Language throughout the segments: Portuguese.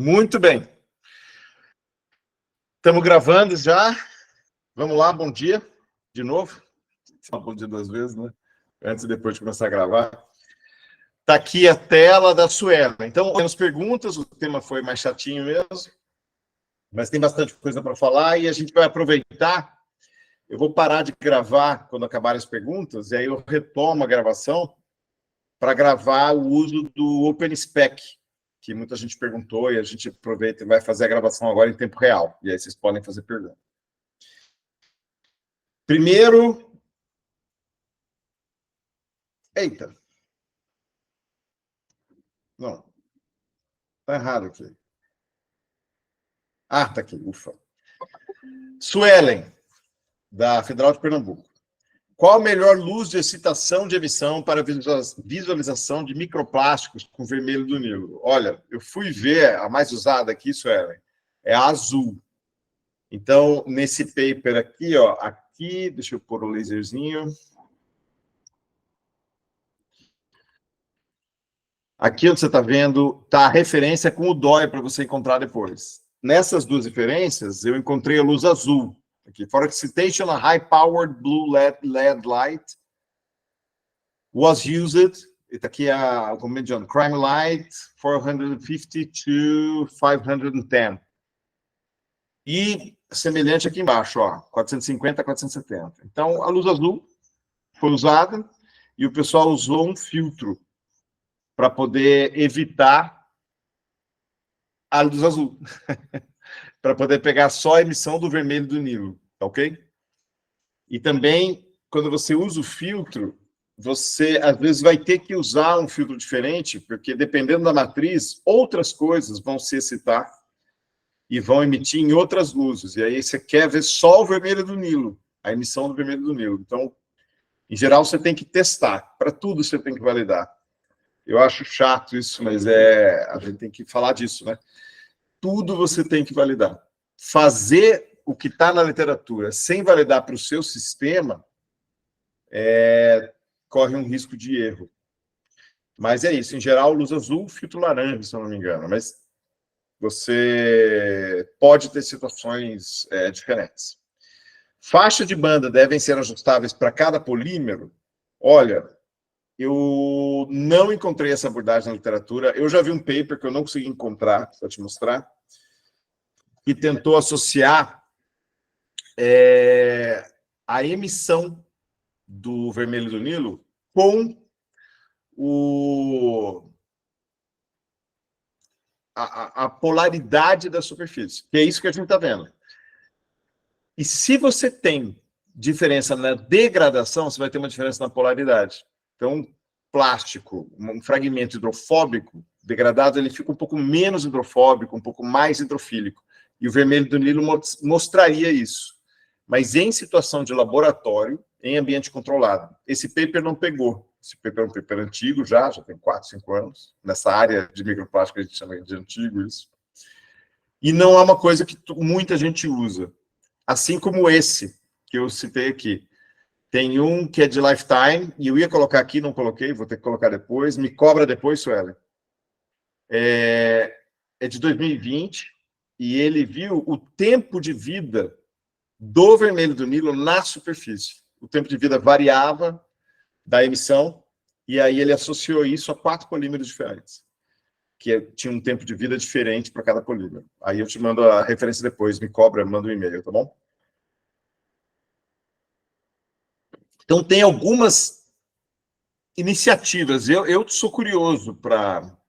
Muito bem. Estamos gravando já. Vamos lá, bom dia. De novo. Bom dia duas vezes, né? Antes e depois de começar a gravar. Está aqui a tela da Suela. Então, temos perguntas, o tema foi mais chatinho mesmo, mas tem bastante coisa para falar e a gente vai aproveitar. Eu vou parar de gravar quando acabarem as perguntas, e aí eu retomo a gravação para gravar o uso do OpenSpec, que muita gente perguntou, e a gente aproveita e vai fazer a gravação agora em tempo real. E aí vocês podem fazer perguntas. Primeiro... Eita! Não. Está errado aqui. Ah, está aqui, ufa. Suelen, da Federal de Pernambuco. Qual a melhor luz de excitação de emissão para visualização de microplásticos com vermelho do Nilo? Olha, eu fui ver, a mais usada aqui, Suelen, é a azul. Então, nesse paper aqui, ó, aqui, deixa eu pôr o laserzinho. Aqui onde você está vendo, está a referência com o DOI para você encontrar depois. Nessas duas referências, eu encontrei a luz azul. Aqui, for excitation, a high-powered blue LED light was used. Está aqui o comando Crime Light 450 to 510. E semelhante aqui embaixo, ó, 450 a 470. Então, a luz azul foi usada e o pessoal usou um filtro para poder evitar a luz azul, para poder pegar só a emissão do vermelho do Nilo, ok? E também, quando você usa o filtro, você, às vezes, vai ter que usar um filtro diferente, porque, dependendo da matriz, outras coisas vão se excitar e vão emitir em outras luzes. E aí você quer ver só o vermelho do Nilo, a emissão do vermelho do Nilo. Então, em geral, você tem que testar. Para tudo você tem que validar. Eu acho chato isso, mas a gente tem que falar disso, né? Tudo você tem que validar. Fazer o que está na literatura sem validar para o seu sistema corre um risco de erro. Mas é isso. Em geral, luz azul, filtro laranja, se eu não me engano. Mas você pode ter situações diferentes. Faixa de banda devem ser ajustáveis para cada polímero? Olha, eu não encontrei essa abordagem na literatura. Eu já vi um paper que eu não consegui encontrar, para te mostrar, que tentou associar a emissão do vermelho do Nilo com a polaridade da superfície, que é isso que a gente está vendo. E se você tem diferença na degradação, você vai ter uma diferença na polaridade. Então, plástico, um fragmento hidrofóbico degradado, ele fica um pouco menos hidrofóbico, um pouco mais hidrofílico. E o vermelho do Nilo mostraria isso. Mas em situação de laboratório, em ambiente controlado. Esse paper não pegou. Esse paper é um paper antigo já tem 4, 5 anos. Nessa área de microplástico a gente chama de antigo isso. E não é uma coisa que muita gente usa. Assim como esse que eu citei aqui. Tem um que é de lifetime, e eu ia colocar aqui, não coloquei, vou ter que colocar depois. Me cobra depois, Suelen. É de 2020, e ele viu o tempo de vida do vermelho do Nilo na superfície. O tempo de vida variava da emissão, e aí ele associou isso a 4 polímeros diferentes, que tinha um tempo de vida diferente para cada polímero. Aí eu te mando a referência depois, me cobra, manda um e-mail, tá bom? Então, tem algumas iniciativas. Eu sou curioso para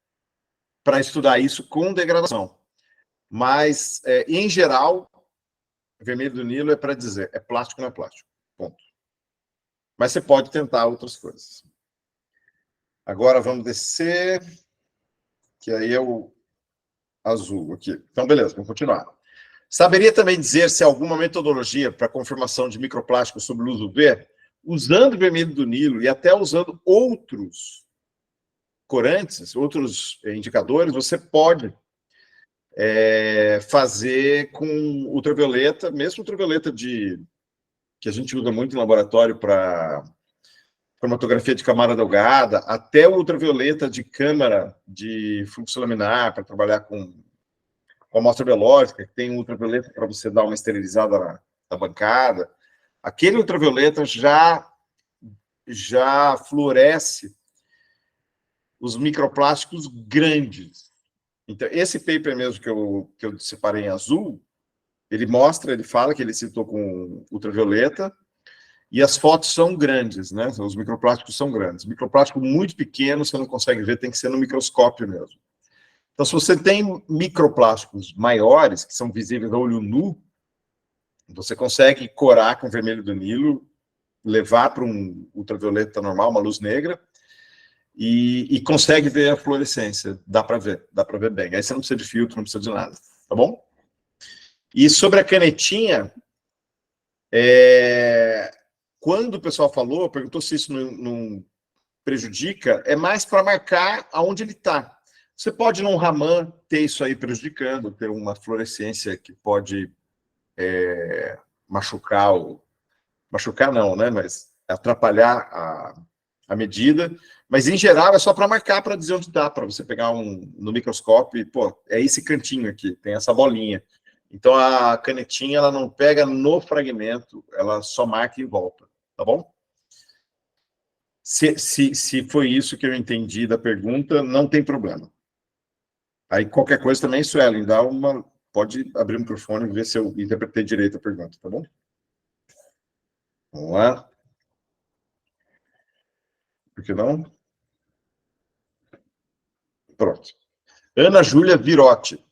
estudar isso com degradação. Mas, em geral, vermelho do Nilo é para dizer, é plástico, não é plástico. Ponto. Mas você pode tentar outras coisas. Agora, vamos descer, que aí é o azul aqui. Então, beleza, vamos continuar. Saberia também dizer se há alguma metodologia para confirmação de microplásticos sob luz UV? Usando o vermelho do Nilo e até usando outros corantes, outros indicadores, você pode fazer com ultravioleta, mesmo ultravioleta que a gente usa muito em laboratório para cromatografia de camada delgada, até o ultravioleta de câmara de fluxo laminar, para trabalhar com com a amostra biológica, que tem ultravioleta para você dar uma esterilizada na bancada, aquele ultravioleta já fluoresce os microplásticos grandes. Então, esse paper mesmo que eu separei em azul, ele fala que ele citou com ultravioleta, e as fotos são grandes, né? Os microplásticos são grandes. Microplástico muito pequeno, você não consegue ver, tem que ser no microscópio mesmo. Então, se você tem microplásticos maiores, que são visíveis a olho nu, você consegue corar com vermelho do Nilo, levar para um ultravioleta normal, uma luz negra, e consegue ver a fluorescência. Dá para ver bem. Aí você não precisa de filtro, não precisa de nada, tá bom? E sobre a canetinha, quando o pessoal perguntou se isso não prejudica, é mais para marcar aonde ele está. Você pode, num Raman, ter isso aí prejudicando, ter uma fluorescência que pode machucar, machucar não, né? Mas atrapalhar a medida. Mas, em geral, é só para marcar, para dizer onde está, para você pegar no microscópio e, pô, é esse cantinho aqui, tem essa bolinha. Então, a canetinha, ela não pega no fragmento, ela só marca em volta, tá bom? Se foi isso que eu entendi da pergunta, não tem problema. Aí, qualquer coisa também, Suelen, pode abrir o microfone e ver se eu interpretei direito a pergunta, tá bom? Vamos lá. Por que não? Pronto. Ana Júlia Virotti.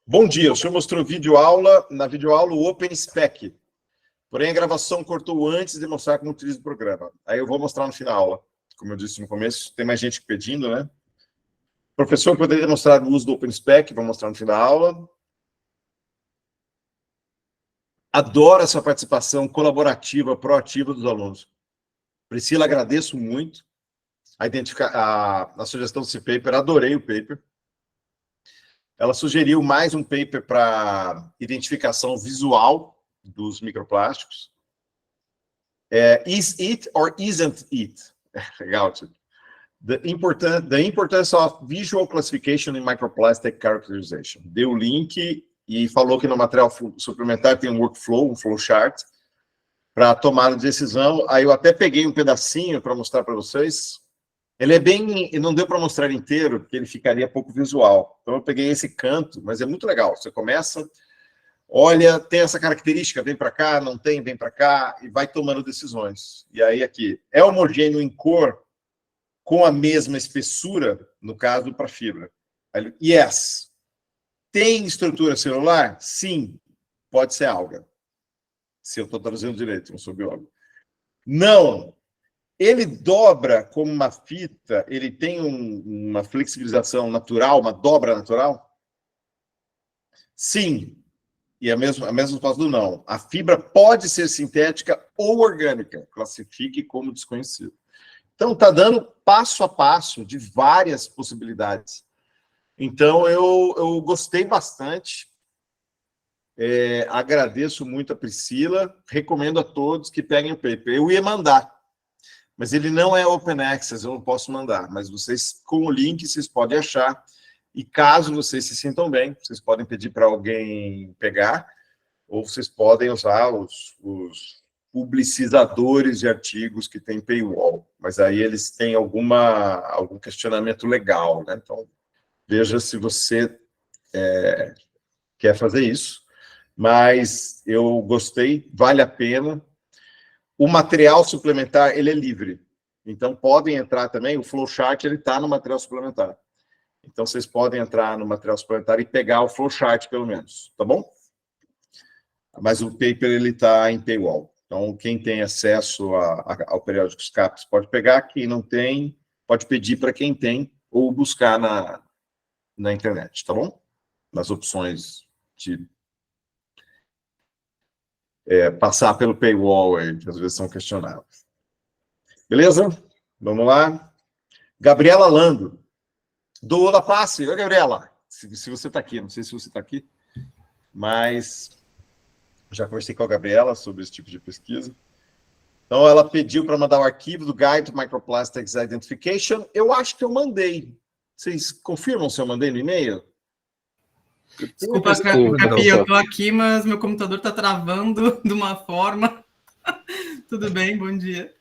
Bom dia, o senhor mostrou na videoaula o OpenSpec. Porém, a gravação cortou antes de mostrar como utiliza o programa. Aí eu vou mostrar no fim da aula. Como eu disse no começo, tem mais gente pedindo, né? Professor, poderia mostrar o uso do OpenSpec, vou mostrar no fim da aula. Adoro essa participação colaborativa, proativa dos alunos. Priscila, agradeço muito a sugestão desse paper, adorei o paper. Ela sugeriu mais um paper para identificação visual dos microplásticos. Is it or isn't it? Legal, tipo. The importance of visual classification in microplastic characterization. Deu o link e falou que no material suplementar tem um workflow, um flowchart, para tomar a decisão. Aí eu até peguei um pedacinho para mostrar para vocês. Ele não deu para mostrar ele inteiro, porque ele ficaria pouco visual. Então eu peguei esse canto, mas é muito legal. Você começa, olha, tem essa característica, vem para cá, não tem, vem para cá, e vai tomando decisões. E aí aqui, é homogêneo em cor, com a mesma espessura, no caso, para fibra. Aí, yes. Tem estrutura celular? Sim. Pode ser alga. Se eu estou traduzindo direito, não sou biólogo. Não. Ele dobra como uma fita, ele tem uma flexibilização natural, uma dobra natural? Sim. E a mesma resposta do não. A fibra pode ser sintética ou orgânica. Classifique como desconhecido. Então, está dando passo a passo de várias possibilidades. Então, eu gostei bastante. Agradeço muito a Priscila. Recomendo a todos que peguem o paper. Eu ia mandar, mas ele não é open access, eu não posso mandar. Mas vocês, com o link, vocês podem achar. E caso vocês se sintam bem, vocês podem pedir para alguém pegar, ou vocês podem usar os publicizadores de artigos que tem paywall, mas aí eles têm algum questionamento legal, né? Então, veja se você quer fazer isso. Mas eu gostei, vale a pena. O material suplementar, ele é livre. Então, podem entrar também, o flowchart, ele está no material suplementar. Então, vocês podem entrar no material suplementar e pegar o flowchart, pelo menos, tá bom? Mas o paper, ele está em paywall. Então, quem tem acesso ao periódico SCAPES pode pegar, quem não tem, pode pedir para quem tem, ou buscar na internet, tá bom? Nas opções de passar pelo paywall, aí, que às vezes são questionáveis. Beleza? Vamos lá. Gabriela Lando, do La Passe. Oi, Gabriela, se você está aqui, não sei se você está aqui, mas já conversei com a Gabriela sobre esse tipo de pesquisa. Então, ela pediu para mandar o arquivo do Guide to Microplastics Identification. Eu acho que eu mandei. Vocês confirmam se eu mandei no e-mail? Desculpa, Capi, eu tô aqui, mas meu computador tá travando de uma forma. Tudo bem, bom dia.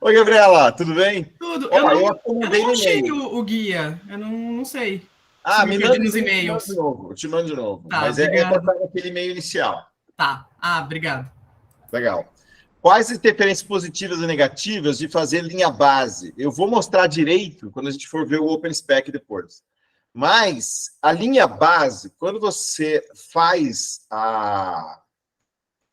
Oi, Gabriela, tudo bem? Tudo. Ó, Eu não achei o guia, eu não sei. Se me me perdi manda nos e-mail, e-mails. eu te mando de novo. Tá, Mas é para obrigado. estar naquele e-mail inicial. Tá, obrigado. Legal. Quais as interferências positivas e negativas de fazer linha base? Eu vou mostrar direito quando a gente for ver o OpenSpec depois. Mas a linha base, quando você faz a...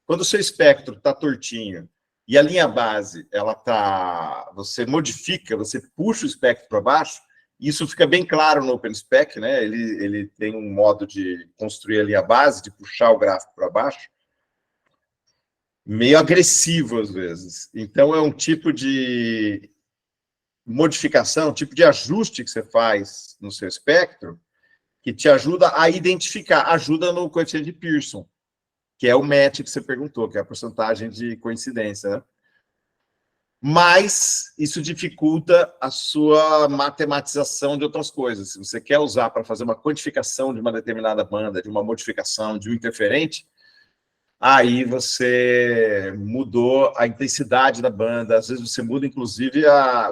Quando o seu espectro está tortinho e a linha base, ela tá... Você modifica, você puxa o espectro para baixo, isso fica bem claro no OpenSpec, né? Ele tem um modo de construir a linha base, de puxar o gráfico para baixo, meio agressivo às vezes. Então, é um tipo de modificação, um tipo de ajuste que você faz no seu espectro que te ajuda a identificar, ajuda no coeficiente de Pearson, que é o match que você perguntou, que é a porcentagem de coincidência, né? Mas isso dificulta a sua matematização de outras coisas. Se você quer usar para fazer uma quantificação de uma determinada banda, de uma modificação de um interferente, aí você mudou a intensidade da banda, às vezes você muda, inclusive,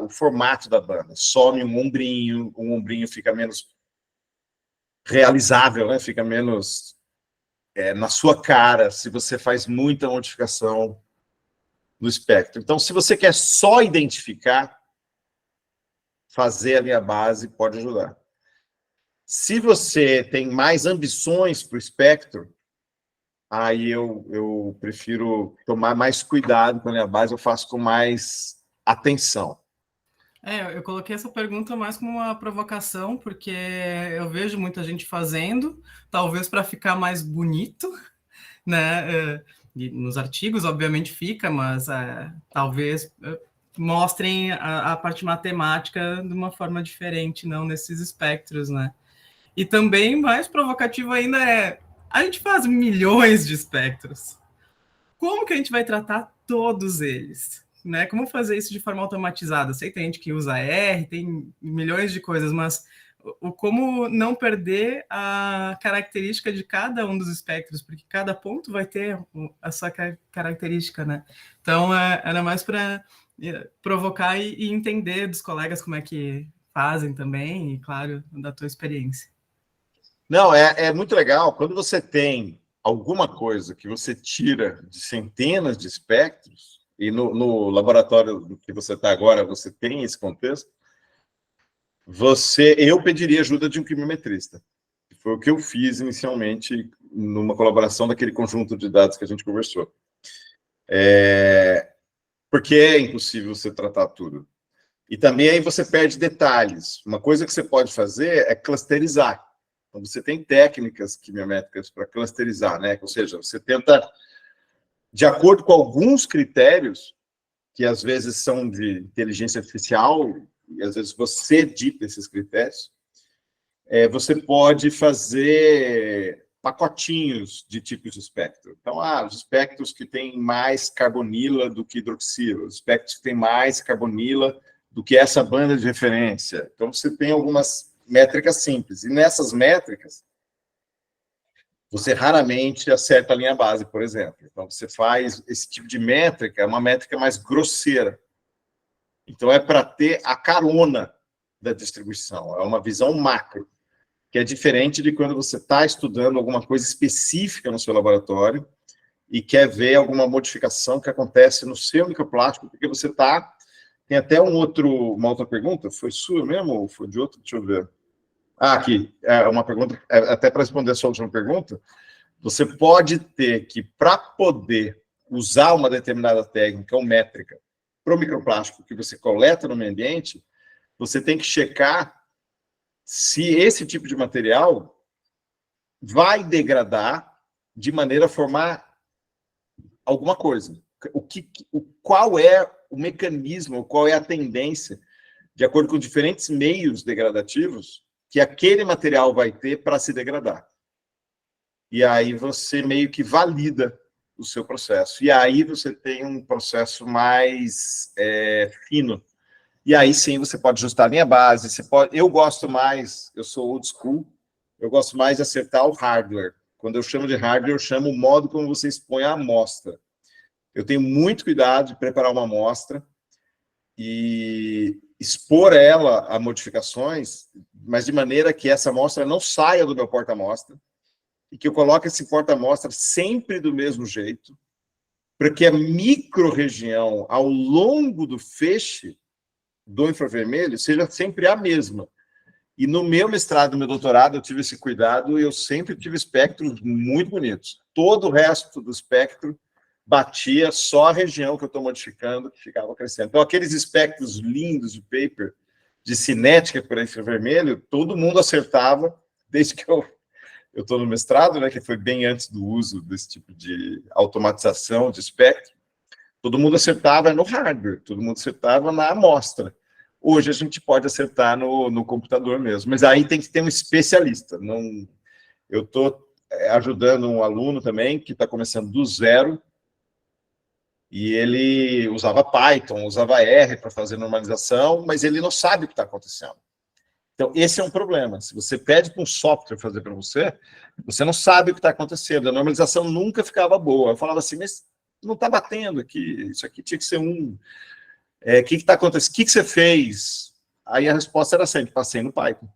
o formato da banda. Some um ombrinho fica menos realizável, né? Fica menos na sua cara, se você faz muita modificação no espectro. Então, se você quer só identificar, fazer a linha base pode ajudar. Se você tem mais ambições para o espectro, aí eu prefiro tomar mais cuidado com a linha base, eu faço com mais atenção. Eu coloquei essa pergunta mais como uma provocação, porque eu vejo muita gente fazendo, talvez para ficar mais bonito, né? E nos artigos, obviamente, fica, mas talvez mostrem a parte matemática de uma forma diferente, não nesses espectros, né? E também, mais provocativo ainda a gente faz milhões de espectros. Como que a gente vai tratar todos eles? Né? Como fazer isso de forma automatizada? Eu sei que tem gente que usa R, tem milhões de coisas, mas como não perder a característica de cada um dos espectros, porque cada ponto vai ter a sua característica, né? Então, era mais para provocar e entender dos colegas como é que fazem também, e, claro, da tua experiência. Não, é muito legal. Quando você tem alguma coisa que você tira de centenas de espectros, e no laboratório que você está agora, você tem esse contexto, eu pediria ajuda de um quimiometrista. Foi o que eu fiz inicialmente numa colaboração daquele conjunto de dados que a gente conversou. Porque é impossível você tratar tudo. E também aí você perde detalhes. Uma coisa que você pode fazer é clusterizar. Então, você tem técnicas quimiométricas para clusterizar, né? Ou seja, você tenta, de acordo com alguns critérios, que às vezes são de inteligência artificial, e às vezes você dita esses critérios, você pode fazer pacotinhos de tipos de espectro. Então, os espectros que têm mais carbonila do que hidroxila, os espectros que têm mais carbonila do que essa banda de referência. Então, você tem algumas métricas simples. E nessas métricas, você raramente acerta a linha base, por exemplo. Então, você faz esse tipo de métrica, é uma métrica mais grosseira. Então, é para ter a carona da distribuição, é uma visão macro, que é diferente de quando você está estudando alguma coisa específica no seu laboratório e quer ver alguma modificação que acontece no seu microplástico, porque você está... Tem até uma outra pergunta, foi sua mesmo ou foi de outro? Deixa eu ver. Aqui, uma pergunta, até para responder a sua última pergunta, você pode ter que, para poder usar uma determinada técnica ou métrica para o microplástico que você coleta no meio ambiente, você tem que checar se esse tipo de material vai degradar de maneira a formar alguma coisa. Qual é o mecanismo, qual é a tendência, de acordo com diferentes meios degradativos, que aquele material vai ter para se degradar. E aí você meio que valida o seu processo. E aí você tem um processo mais fino. E aí sim você pode ajustar a linha base. Eu gosto mais, eu sou old school, eu gosto mais de acertar o hardware. Quando eu chamo de hardware, eu chamo o modo como você expõe a amostra. Eu tenho muito cuidado de preparar uma amostra e expor ela a modificações, mas de maneira que essa amostra não saia do meu porta-amostra e que eu coloque esse porta-amostra sempre do mesmo jeito, para que a micro-região ao longo do feixe do infravermelho seja sempre a mesma. E no meu mestrado, no meu doutorado, eu tive esse cuidado e eu sempre tive espectros muito bonitos. Todo o resto do espectro batia só a região que eu estou modificando, que ficava crescendo. Então, aqueles espectros lindos de paper, de cinética por infravermelho, todo mundo acertava, desde que eu estou no mestrado, né, que foi bem antes do uso desse tipo de automatização de espectro, todo mundo acertava no hardware, todo mundo acertava na amostra. Hoje a gente pode acertar no computador mesmo, mas aí tem que ter um especialista. Não, eu estou ajudando um aluno também que está começando do zero, e ele usava Python, usava R para fazer normalização, mas ele não sabe o que está acontecendo. Então, esse é um problema. Se você pede para um software fazer para você, você não sabe o que está acontecendo. A normalização nunca ficava boa. Eu falava assim, mas não está batendo aqui, isso aqui tinha que ser um... O que está acontecendo? O que você fez? Aí a resposta era sempre, passei no Python.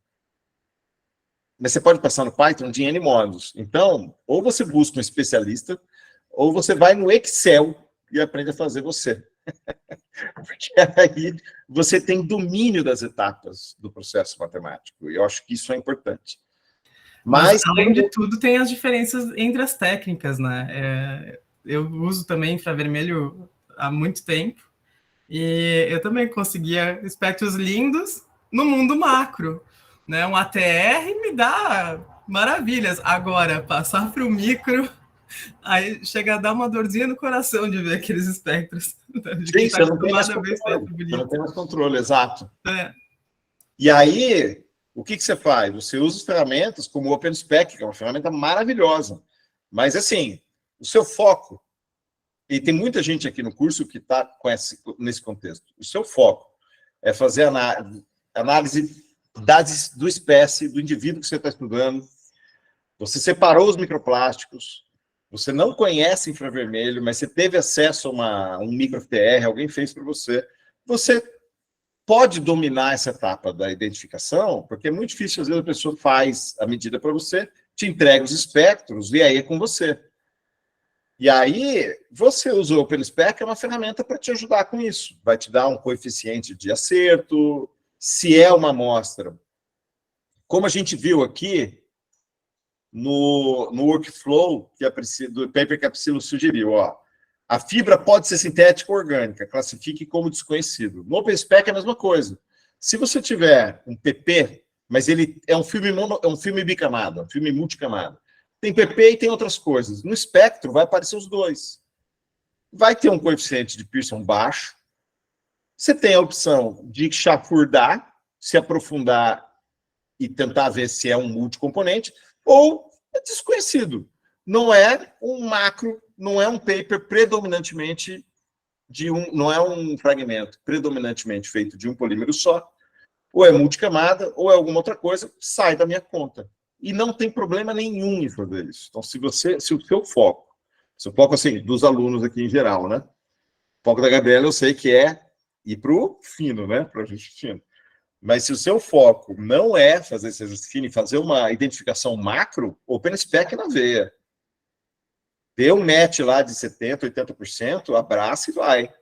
Mas você pode passar no Python de N modos. Então, ou você busca um especialista, ou você vai no Excel e aprende a fazer você. Porque aí você tem domínio das etapas do processo matemático. E eu acho que isso é importante. Mas além de tudo, tem as diferenças entre as técnicas, né? Eu uso também infravermelho há muito tempo, e eu também conseguia espectros lindos no mundo macro, né? Um ATR me dá maravilhas. Agora, passar para o micro, aí chega a dar uma dorzinha no coração de ver aqueles espectros. Sim, você não tem mais controle. Você não tem mais controle, exato. E aí, o que você faz? Você usa ferramentas como o OpenSpec, que é uma ferramenta maravilhosa. Mas, assim, o seu foco, e tem muita gente aqui no curso que está nesse contexto, o seu foco é fazer análise do espécie, do indivíduo que você está estudando. Você separou os microplásticos, você não conhece infravermelho, mas você teve acesso a um micro-FTR, alguém fez para você. Você pode dominar essa etapa da identificação, porque é muito difícil, às vezes a pessoa faz a medida para você, te entrega os espectros, e aí é com você. E aí, você usa o OpenSpec, é uma ferramenta para te ajudar com isso. Vai te dar um coeficiente de acerto, se é uma amostra. Como a gente viu aqui, no workflow do paper que a Priscila sugeriu, ó, a fibra pode ser sintética ou orgânica, classifique como desconhecido. No OpenSpec é a mesma coisa. Se você tiver um PP, mas ele é um filme bicamada, um filme multicamada, tem PP e tem outras coisas. No espectro vai aparecer os dois. Vai ter um coeficiente de Pearson baixo. Você tem a opção de chafurdar, se aprofundar e tentar ver se é um multicomponente, ou é desconhecido. Não é um macro, não é um paper predominantemente não é um fragmento predominantemente feito de um polímero só, ou é multicamada, ou é alguma outra coisa, sai da minha conta. E não tem problema nenhum em fazer isso. Então, se o seu foco, assim, dos alunos aqui em geral, né? O foco da Gabriela eu sei que é ir para o fino, né? Para o ajuste fino. Mas se o seu foco não é fazer esse ajuste fino e fazer uma identificação macro, OpenSpec na veia. Dê um match lá de 70%, 80%, abraça e vai.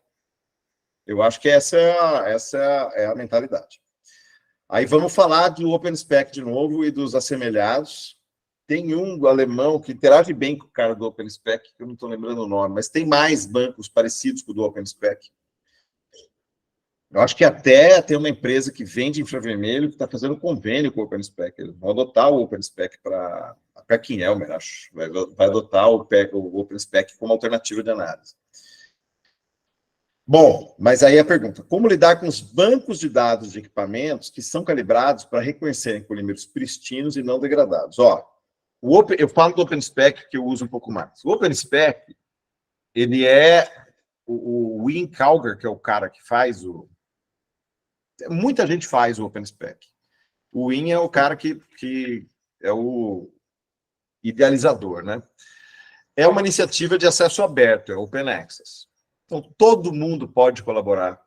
Eu acho que essa é a mentalidade. Aí vamos falar do OpenSpec de novo e dos assemelhados. Tem um alemão que interage bem com o cara do OpenSpec, que eu não estou lembrando o nome, mas tem mais bancos parecidos com o do OpenSpec. Eu acho que até tem uma empresa que vende infravermelho que está fazendo um convênio com o OpenSpec. Eles vão adotar o OpenSpec para a Perkin-Elmer, acho. Vai adotar o OpenSpec como alternativa de análise. Bom, mas aí a pergunta, como lidar com os bancos de dados de equipamentos que são calibrados para reconhecerem polímeros pristinos e não degradados? Ó, eu falo do OpenSpec, que eu uso um pouco mais. O OpenSpec, ele é o Win Calgar, que é o cara que faz muita gente faz o OpenSpec. O Win é o cara que é o idealizador, né? É uma iniciativa de acesso aberto, é Open Access. Então, todo mundo pode colaborar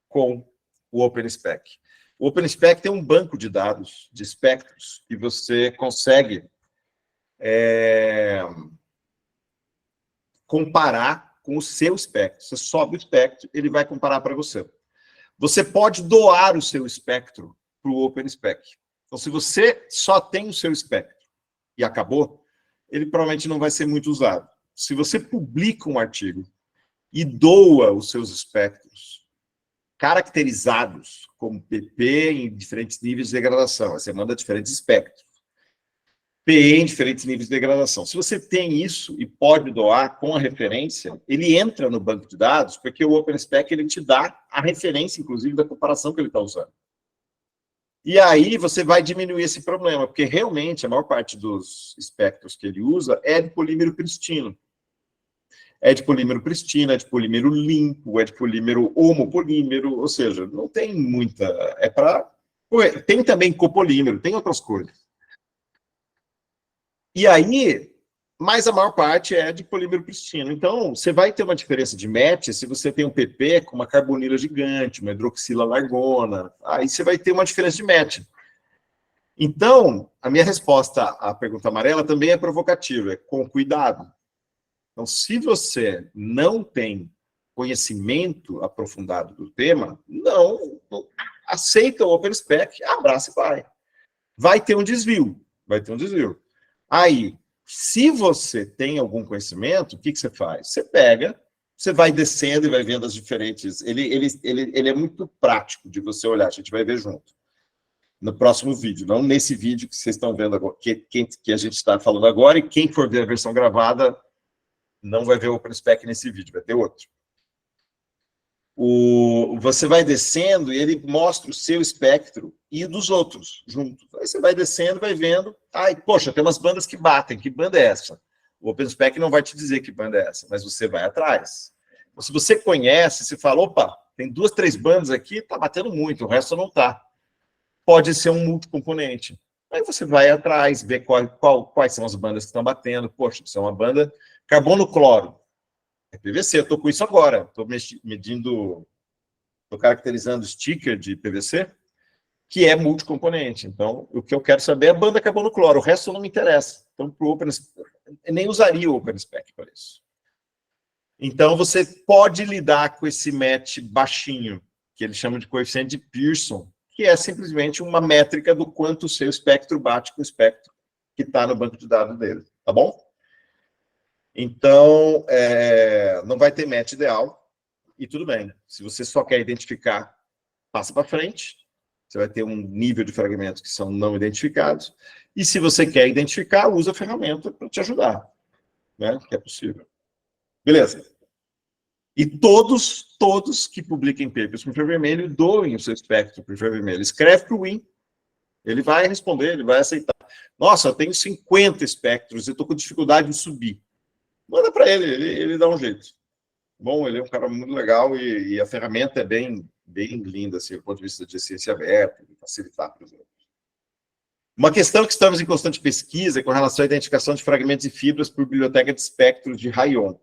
com o OpenSpec. O OpenSpec tem um banco de dados, de espectros, e você consegue comparar com o seu espectro. Você sobe o espectro, ele vai comparar para você. Você pode doar o seu espectro para o OpenSpec. Então, se você só tem o seu espectro e acabou, ele provavelmente não vai ser muito usado. Se você publica um artigo e doa os seus espectros caracterizados como PP em diferentes níveis de degradação, você manda diferentes espectros. PE em diferentes níveis de degradação. Se você tem isso e pode doar com a referência, ele entra no banco de dados, porque o OpenSpec ele te dá a referência, inclusive, da comparação que ele está usando. E aí você vai diminuir esse problema, porque realmente a maior parte dos espectros que ele usa é de polímero pristino. É de polímero pristino, é de polímero limpo, é de polímero homopolímero, ou seja, não tem muita... É para... Tem também copolímero, tem outras coisas. E aí, mas a maior parte é de polímero pristino. Então, você vai ter uma diferença de match se você tem um PP com uma carbonila gigante, uma hidroxila largona, aí você vai ter uma diferença de match. Então, a minha resposta à pergunta amarela também é provocativa, é com cuidado. Então, se você não tem conhecimento aprofundado do tema, não aceita o OpenSpec, abraça e vai. Vai ter um desvio, vai ter um desvio. Aí, se você tem algum conhecimento, o que você faz? Você pega, você vai descendo e vai vendo as diferentes... Ele é muito prático de você olhar, a gente vai ver junto. No próximo vídeo, não nesse vídeo que vocês estão vendo agora, que a gente está falando agora, e quem for ver a versão gravada não vai ver o OpenSpec nesse vídeo, vai ter outro. Você vai descendo e ele mostra o seu espectro e dos outros junto. Aí você vai descendo, vai vendo. Ai, poxa, tem umas bandas que batem. Que banda é essa? O OpenSpec não vai te dizer que banda é essa, mas você vai atrás. Então, se você conhece, você fala, opa, tem 2, 3 bandas aqui, tá batendo muito, o resto não tá. Pode ser um multicomponente. Aí você vai atrás, vê quais são as bandas que estão batendo. Poxa, isso é uma banda carbono-cloro. É PVC, eu estou com isso agora. Estou medindo, estou caracterizando sticker de PVC, que é multicomponente. Então, o que eu quero saber é a banda carbono-cloro, o resto não me interessa. Então, para o OpenSpec, eu nem usaria o OpenSpec para isso. Então, você pode lidar com esse match baixinho, que eles chamam de coeficiente de Pearson, que é simplesmente uma métrica do quanto o seu espectro bate com o espectro que está no banco de dados dele. Tá bom? Então, não vai ter match ideal, e tudo bem. Se você só quer identificar, passa para frente, você vai ter um nível de fragmentos que são não identificados, e se você quer identificar, usa a ferramenta para te ajudar, né? Que é possível. Beleza. E todos que publiquem papers com infravermelho, doem o seu espectro para o infravermelho. Escreve para o Win, ele vai responder, ele vai aceitar. Nossa, eu tenho 50 espectros, eu estou com dificuldade de subir. Manda para ele dá um jeito. Bom, ele é um cara muito legal e a ferramenta é bem linda, assim, do ponto de vista de ciência aberta, de facilitar para os outros. Uma questão que estamos em constante pesquisa é com relação à identificação de fragmentos e fibras por biblioteca de espectros de Rayon.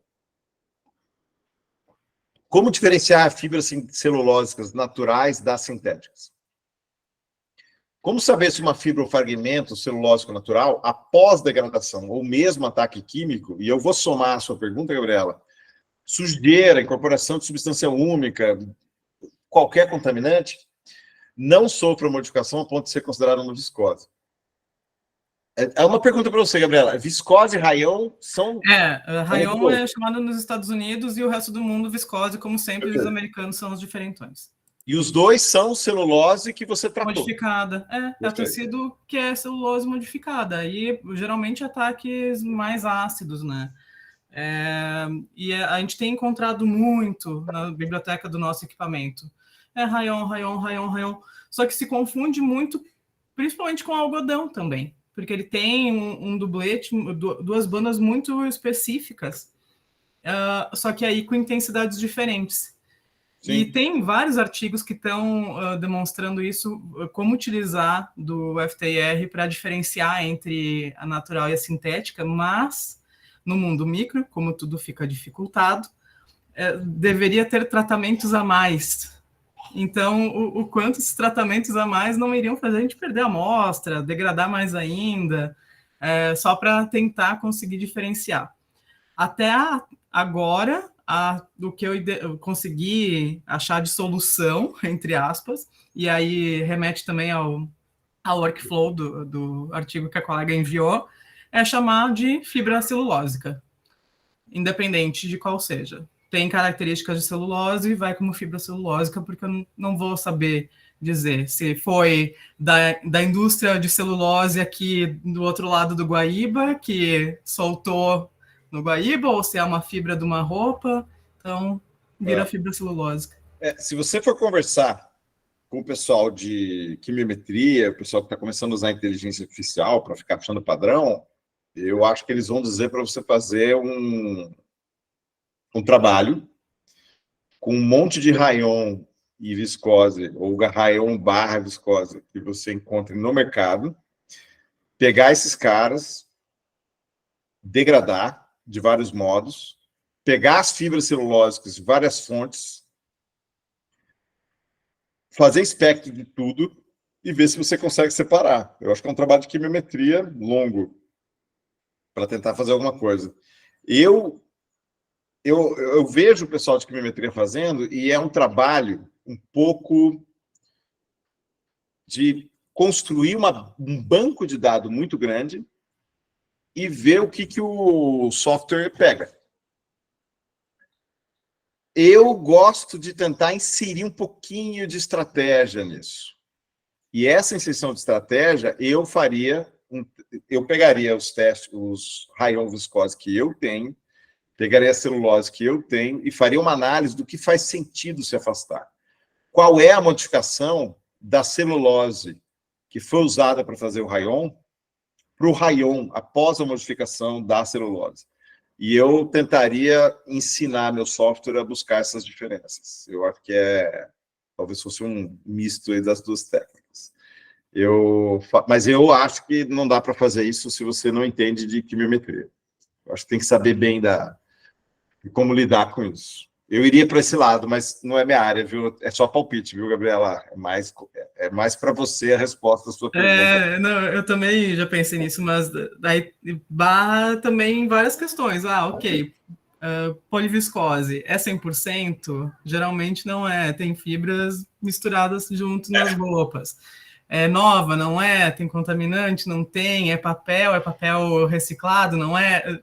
Como diferenciar fibras celulósicas naturais das sintéticas? Como saber se uma fibra ou fragmento celulósico natural, após degradação ou mesmo ataque químico, e eu vou somar a sua pergunta, Gabriela, sujeira, incorporação de substância úmica, qualquer contaminante, não sofra modificação a ponto de ser considerado uma viscose? É uma pergunta para você, Gabriela. Viscose e rayon são... rayon é chamado nos Estados Unidos e o resto do mundo viscose, como sempre, os americanos são os diferentões. E os dois são celulose que você tratou. Modificada. É o tecido que é celulose modificada. E geralmente ataques mais ácidos, né? E a gente tem encontrado muito na biblioteca do nosso equipamento. Rayon. Só que se confunde muito, principalmente com algodão também. Porque ele tem um dublete, 2 bandas muito específicas. Só que aí com intensidades diferentes. E tem vários artigos que estão demonstrando isso, como utilizar do FTIR para diferenciar entre a natural e a sintética, mas no mundo micro, como tudo fica dificultado, deveria ter tratamentos a mais. Então, o quanto esses tratamentos a mais não iriam fazer a gente perder a amostra, degradar mais ainda, só para tentar conseguir diferenciar. Até agora, do que eu consegui achar de solução, entre aspas, e aí remete também ao workflow do artigo que a colega enviou, é chamar de fibra celulósica, independente de qual seja. Tem características de celulose e vai como fibra celulósica, porque eu não vou saber dizer se foi da indústria de celulose aqui do outro lado do Guaíba, que soltou no Guaíba, ou se é uma fibra de uma roupa, então vira fibra celulósica. Se você for conversar com o pessoal de quimiometria, o pessoal que está começando a usar a inteligência artificial para ficar achando padrão, eu acho que eles vão dizer para você fazer um trabalho com um monte de rayon e viscose, ou rayon barra viscose, que você encontra no mercado, pegar esses caras, degradar de vários modos, pegar as fibras celulósicas de várias fontes, fazer espectro de tudo e ver se você consegue separar. Eu acho que é um trabalho de quimiometria longo para tentar fazer alguma coisa. Eu vejo o pessoal de quimiometria fazendo e é um trabalho um pouco de construir um banco de dados muito grande e ver o que o software pega. Eu gosto de tentar inserir um pouquinho de estratégia nisso. E essa inserção de estratégia, eu pegaria os testes, os rayon viscose que eu tenho, pegaria a celulose que eu tenho e faria uma análise do que faz sentido se afastar. Qual é a modificação da celulose que foi usada para fazer o rayon para o rayon após a modificação da celulose? E eu tentaria ensinar meu software a buscar essas diferenças. Eu acho que talvez fosse um misto aí das duas técnicas. Mas eu acho que não dá para fazer isso se você não entende de quimiometria. Eu acho que tem que saber bem de como lidar com isso. Eu iria para esse lado, mas não é minha área, viu? É só palpite, viu, Gabriela? É mais para você a resposta da sua pergunta. Não, eu também já pensei nisso, mas daí barra também várias questões. Ok, poliviscose é 100%? Geralmente não é, tem fibras misturadas junto nas roupas. É nova, não é? Tem contaminante, não tem? É papel reciclado, não é?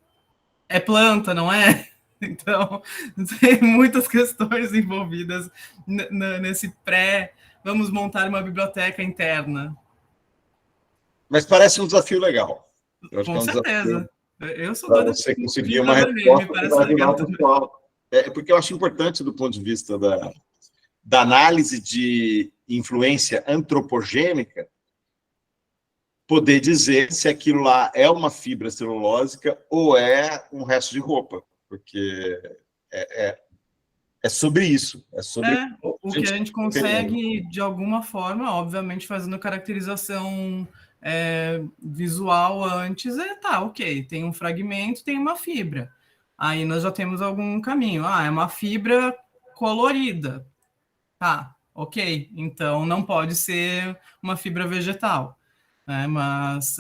É planta, não é? Então, tem muitas questões envolvidas nesse vamos montar uma biblioteca interna. Mas parece um desafio legal. Eu acho Com que é um certeza. Eu sou para você conseguir uma resposta que vai ajudar o pessoal. Porque eu acho importante, do ponto de vista da análise de influência antropogênica, poder dizer se aquilo lá é uma fibra celulósica ou é um resto de roupa, porque é sobre isso. É sobre o que a gente consegue, de alguma forma, obviamente, fazendo caracterização visual antes, ok, tem um fragmento, tem uma fibra. Aí nós já temos algum caminho. É uma fibra colorida. Tá, ok. Então não pode ser uma fibra vegetal. Mas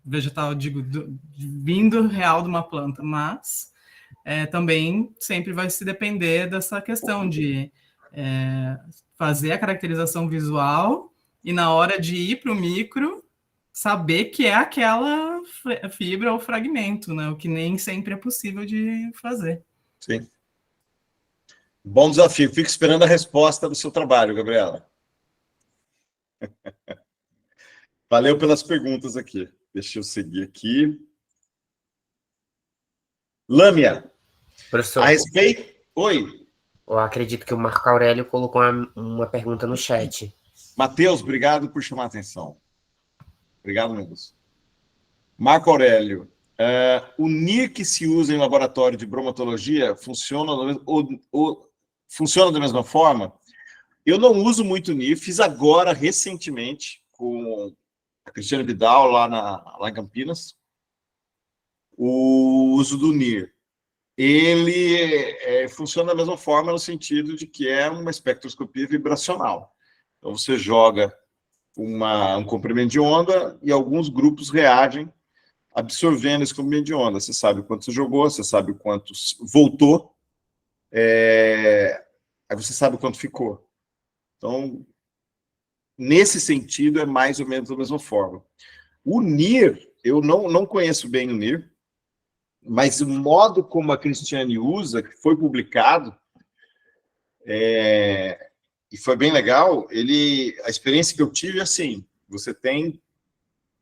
vegetal, digo, vindo real de uma planta, mas também sempre vai se depender dessa questão de fazer a caracterização visual e na hora de ir para o micro, saber que é aquela fibra ou fragmento, né? O que nem sempre é possível de fazer. Sim. Bom desafio. Fico esperando a resposta do seu trabalho, Gabriela. Valeu pelas perguntas aqui. Deixa eu seguir aqui. Lâmia, professor, a respeito... Oi. Eu acredito que o Marco Aurélio colocou uma pergunta no chat. Matheus, obrigado por chamar a atenção. Obrigado, meu Deus. Marco Aurélio, o NIR que se usa em laboratório de bromatologia funciona funciona da mesma forma. Eu não uso muito NIR, fiz agora, recentemente, com a Cristiane Vidal, lá em Campinas, o uso do NIR. Ele funciona da mesma forma no sentido de que é uma espectroscopia vibracional. Então, você joga um comprimento de onda e alguns grupos reagem absorvendo esse comprimento de onda. Você sabe o quanto você jogou, você sabe o quanto voltou, aí você sabe o quanto ficou. Então, nesse sentido, é mais ou menos da mesma forma. O NIR, eu não conheço bem o NIR, mas o modo como a Cristiane usa, que foi publicado, e foi bem legal, a experiência que eu tive é assim, você tem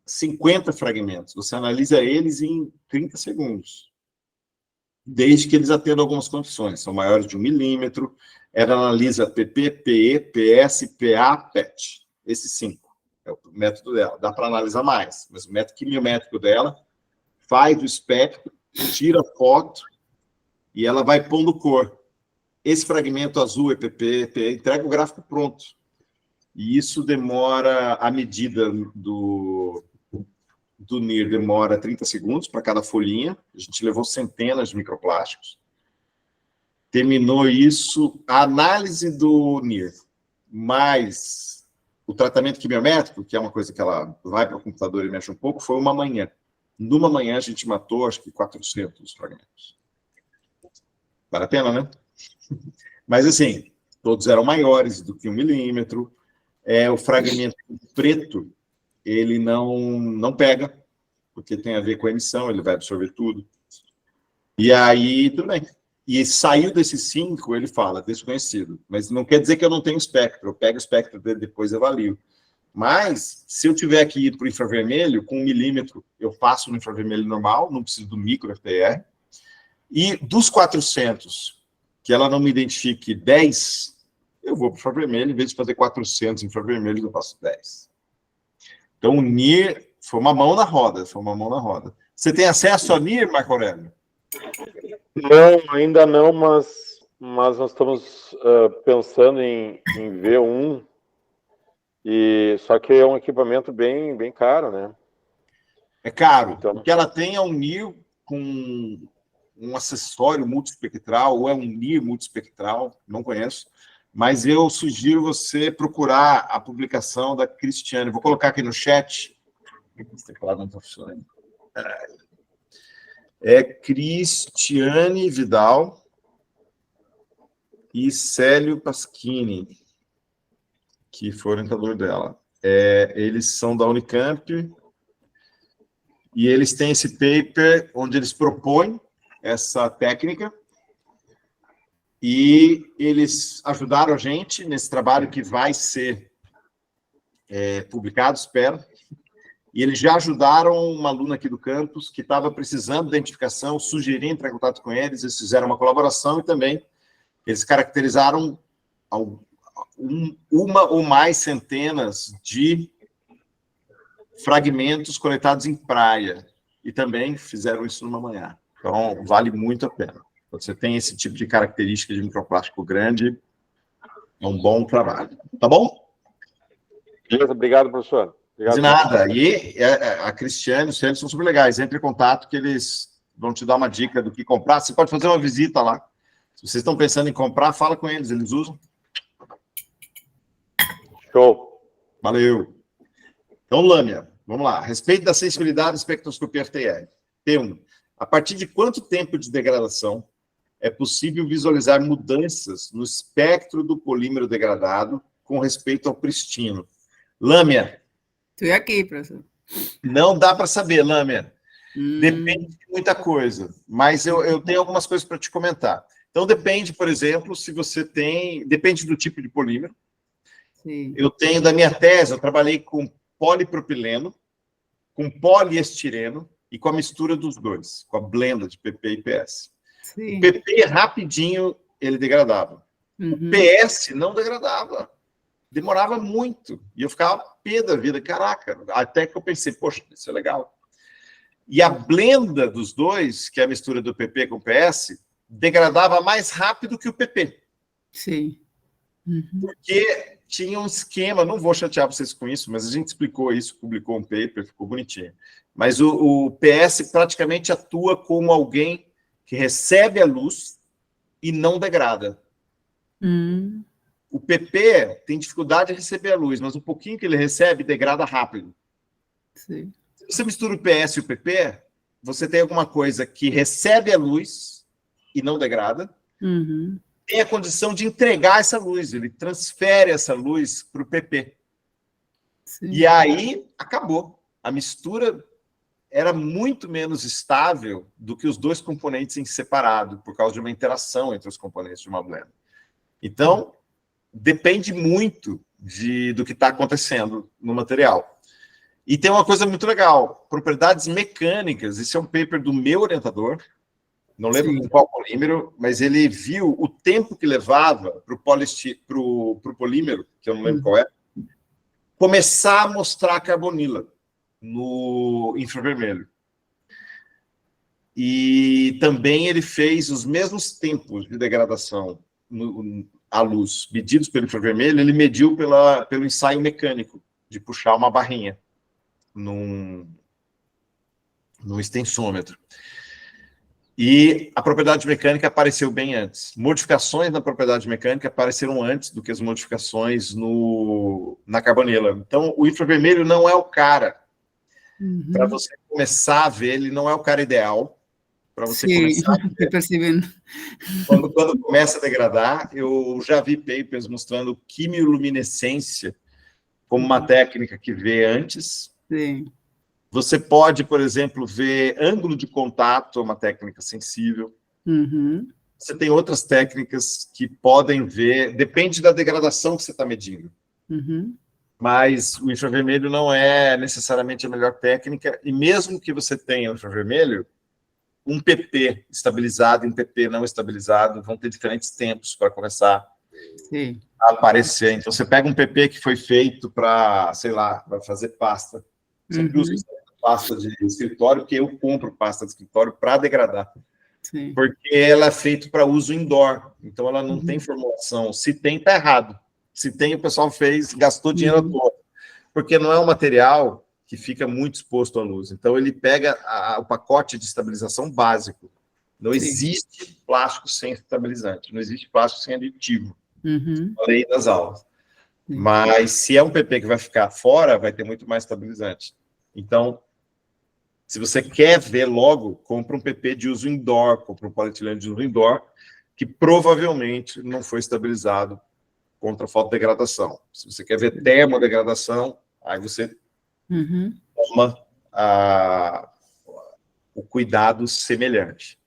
50 fragmentos, você analisa eles em 30 segundos, desde que eles atendam algumas condições, são maiores de 1 milímetro, ela analisa PP, PE, PS, PA, PET, esses 5, é o método dela, dá para analisar mais, mas o método quimiométrico dela faz o espectro, tira a foto e ela vai pondo cor. Esse fragmento azul é PP, entrega o gráfico pronto. E isso demora, a medida do NIR demora 30 segundos para cada folhinha. A gente levou centenas de microplásticos. Terminou isso, a análise do NIR, mais o tratamento quimiométrico, que é uma coisa que ela vai para o computador e mexe um pouco, foi uma manhã. Numa manhã, a gente matou, acho que 400 fragmentos. Vale a pena, né? Mas, assim, todos eram maiores do que 1 milímetro. O fragmento preto, ele não pega, porque tem a ver com a emissão, ele vai absorver tudo. E aí, tudo bem. E saiu desses 5, ele fala, desconhecido. Mas não quer dizer que eu não tenho espectro. Eu pego o espectro dele, depois avalio. Mas, se eu tiver que ir para o infravermelho, com 1 milímetro, eu faço no infravermelho normal, não preciso do micro FTR. E dos 400, que ela não me identifique 10, eu vou para o infravermelho, em vez de fazer 400 infravermelhos, eu faço 10. Então, o NIR foi uma mão na roda, Você tem acesso ao NIR, Marco Aurélio? Não, ainda não, mas nós estamos pensando em ver um. Só que é um equipamento bem caro, né? É caro. Então, o que ela tem é um NIR com um acessório multiespectral, ou é um NIR multiespectral, não conheço, mas eu sugiro você procurar a publicação da Cristiane. Vou colocar aqui no chat. Esse teclado não está funcionando. É Cristiane Vidal e Célio Paschini, que foi orientador dela. Eles são da Unicamp e eles têm esse paper onde eles propõem essa técnica e eles ajudaram a gente nesse trabalho que vai ser publicado, espero. E eles já ajudaram uma aluna aqui do campus que estava precisando de identificação, sugeri entrar em contato com eles, eles fizeram uma colaboração e também eles caracterizaram uma ou mais centenas de fragmentos conectados em praia. E também fizeram isso numa manhã. Então, vale muito a pena. Você tem esse tipo de característica de microplástico grande, é um bom trabalho. Tá bom? Beleza, obrigado, professor. Obrigado, de nada. E a Cristiane e o Célio são super legais. Entre em contato que eles vão te dar uma dica do que comprar. Você pode fazer uma visita lá. Se vocês estão pensando em comprar, fala com eles. Eles usam. Show. Valeu. Então, Lâmia, vamos lá. A respeito da sensibilidade da espectroscopia FTR. T1. A partir de quanto tempo de degradação é possível visualizar mudanças no espectro do polímero degradado com respeito ao pristino? Lâmia. Estou aqui, professor. Não dá para saber, Lâmia. Depende de muita coisa. Mas eu tenho algumas coisas para te comentar. Então, depende, por exemplo, se você tem... Depende do tipo de polímero. Sim. Eu tenho, da minha tese, eu trabalhei com polipropileno, com poliestireno e com a mistura dos dois, com a blenda de PP e PS. Sim. O PP, rapidinho, ele degradava. Uhum. O PS não degradava. Demorava muito. E eu ficava pé da vida. Caraca, até que eu pensei, poxa, isso é legal. E a blenda dos dois, que é a mistura do PP com o PS, degradava mais rápido que o PP. Sim. Uhum. Porque tinha um esquema, não vou chatear vocês com isso, mas a gente explicou isso, publicou um paper, ficou bonitinho. Mas o PS praticamente atua como alguém que recebe a luz e não degrada. Hum, O PP tem dificuldade de receber a luz, mas o pouquinho que ele recebe degrada rápido. sim. Se você mistura o PS e o PP, você tem alguma coisa que recebe a luz e não degrada, Uhum. tem a condição de entregar essa luz, ele transfere essa luz para o PP. Sim. E aí, acabou. A mistura era muito menos estável do que os dois componentes em separado, por causa de uma interação entre os componentes de uma blend. Então, depende muito do que está acontecendo no material. E tem uma coisa muito legal, propriedades mecânicas. Esse é um paper do meu orientador, não lembro com qual polímero, mas ele viu o tempo que levava para o polímero, que eu não lembro qual é, começar a mostrar a carbonila no infravermelho. E também ele fez os mesmos tempos de degradação à luz medidos pelo infravermelho, ele mediu pelo ensaio mecânico de puxar uma barrinha num extensômetro. E a propriedade mecânica apareceu bem antes. Modificações na propriedade mecânica apareceram antes do que as modificações na carbonila. Então, o infravermelho não é o cara. Uhum. Para você começar a ver, ele não é o cara ideal. Para você Sim, começar a ver. estou percebendo. Quando começa a degradar, eu já vi papers mostrando quimiluminescência como uma técnica que vê antes. Sim. Você pode, por exemplo, ver ângulo de contato, uma técnica sensível. Uhum. Você tem outras técnicas que podem ver, depende da degradação que você está medindo. Uhum. Mas o infravermelho não é necessariamente a melhor técnica, e mesmo que você tenha o infravermelho, um PP estabilizado e um PP não estabilizado vão ter diferentes tempos para começar Sim. a aparecer. Então, você pega um PP que foi feito para, sei lá, para fazer pasta. Sempre uso pasta de escritório, porque eu compro pasta de escritório para degradar. Sim. Porque ela é feita para uso indoor. Então, ela não tem formulação. Se tem, está errado. Se tem, o pessoal fez, gastou dinheiro à toa. Porque não é um material que fica muito exposto à luz. Então, ele pega o pacote de estabilização básico. Não existe plástico sem estabilizante. Não existe plástico sem aditivo. Falei das aulas. Mas, se é um PP que vai ficar fora, vai ter muito mais estabilizante. Então, se você quer ver logo, compra um PP de uso indoor, compra um polietileno de uso indoor, que provavelmente não foi estabilizado contra a fotodegradação. Se você quer ver termodegradação, aí você toma o cuidado semelhante.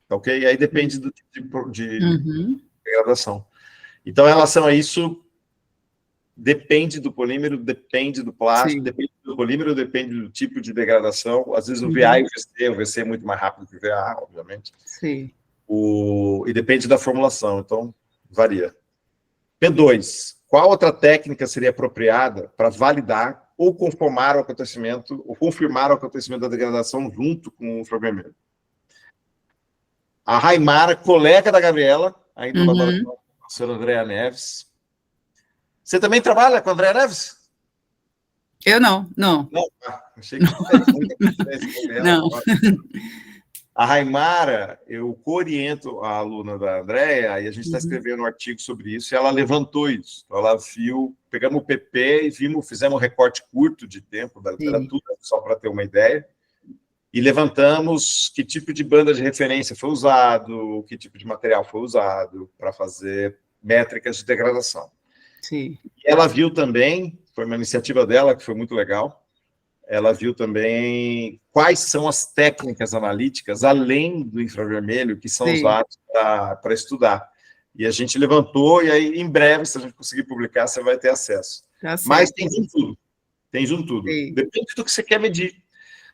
Ok? Aí depende do tipo de degradação. Então, em relação a isso, depende do polímero, depende do plástico, depende do polímero, depende do tipo de degradação. Às vezes o VA e o VC é muito mais rápido que o VA, obviamente. Sim. E depende da formulação, então varia. P2. Qual outra técnica seria apropriada para validar ou confirmar o acontecimento da degradação junto com o infravermelho? A Raimara, colega da Gabriela, ainda no laboratório da professora Andréa Neves. Você também trabalha com a Andréa Neves? Eu não. Não, achei que tivesse muita coincidência com ela. Não. A Raimara, eu co-oriento a aluna da Andréa, e a gente está escrevendo um artigo sobre isso, e ela levantou isso. Ela viu, pegamos o PP e fizemos um recorte curto de tempo da literatura, só para ter uma ideia, e levantamos que tipo de banda de referência foi usado, que tipo de material foi usado para fazer métricas de degradação. Sim. E ela viu também, foi uma iniciativa dela que foi muito legal, ela viu também quais são as técnicas analíticas, além do infravermelho, que são usadas para estudar. E a gente levantou, e aí, em breve, se a gente conseguir publicar, você vai ter acesso. Mas tem de tudo. Tem de tudo. Depende do que você quer medir.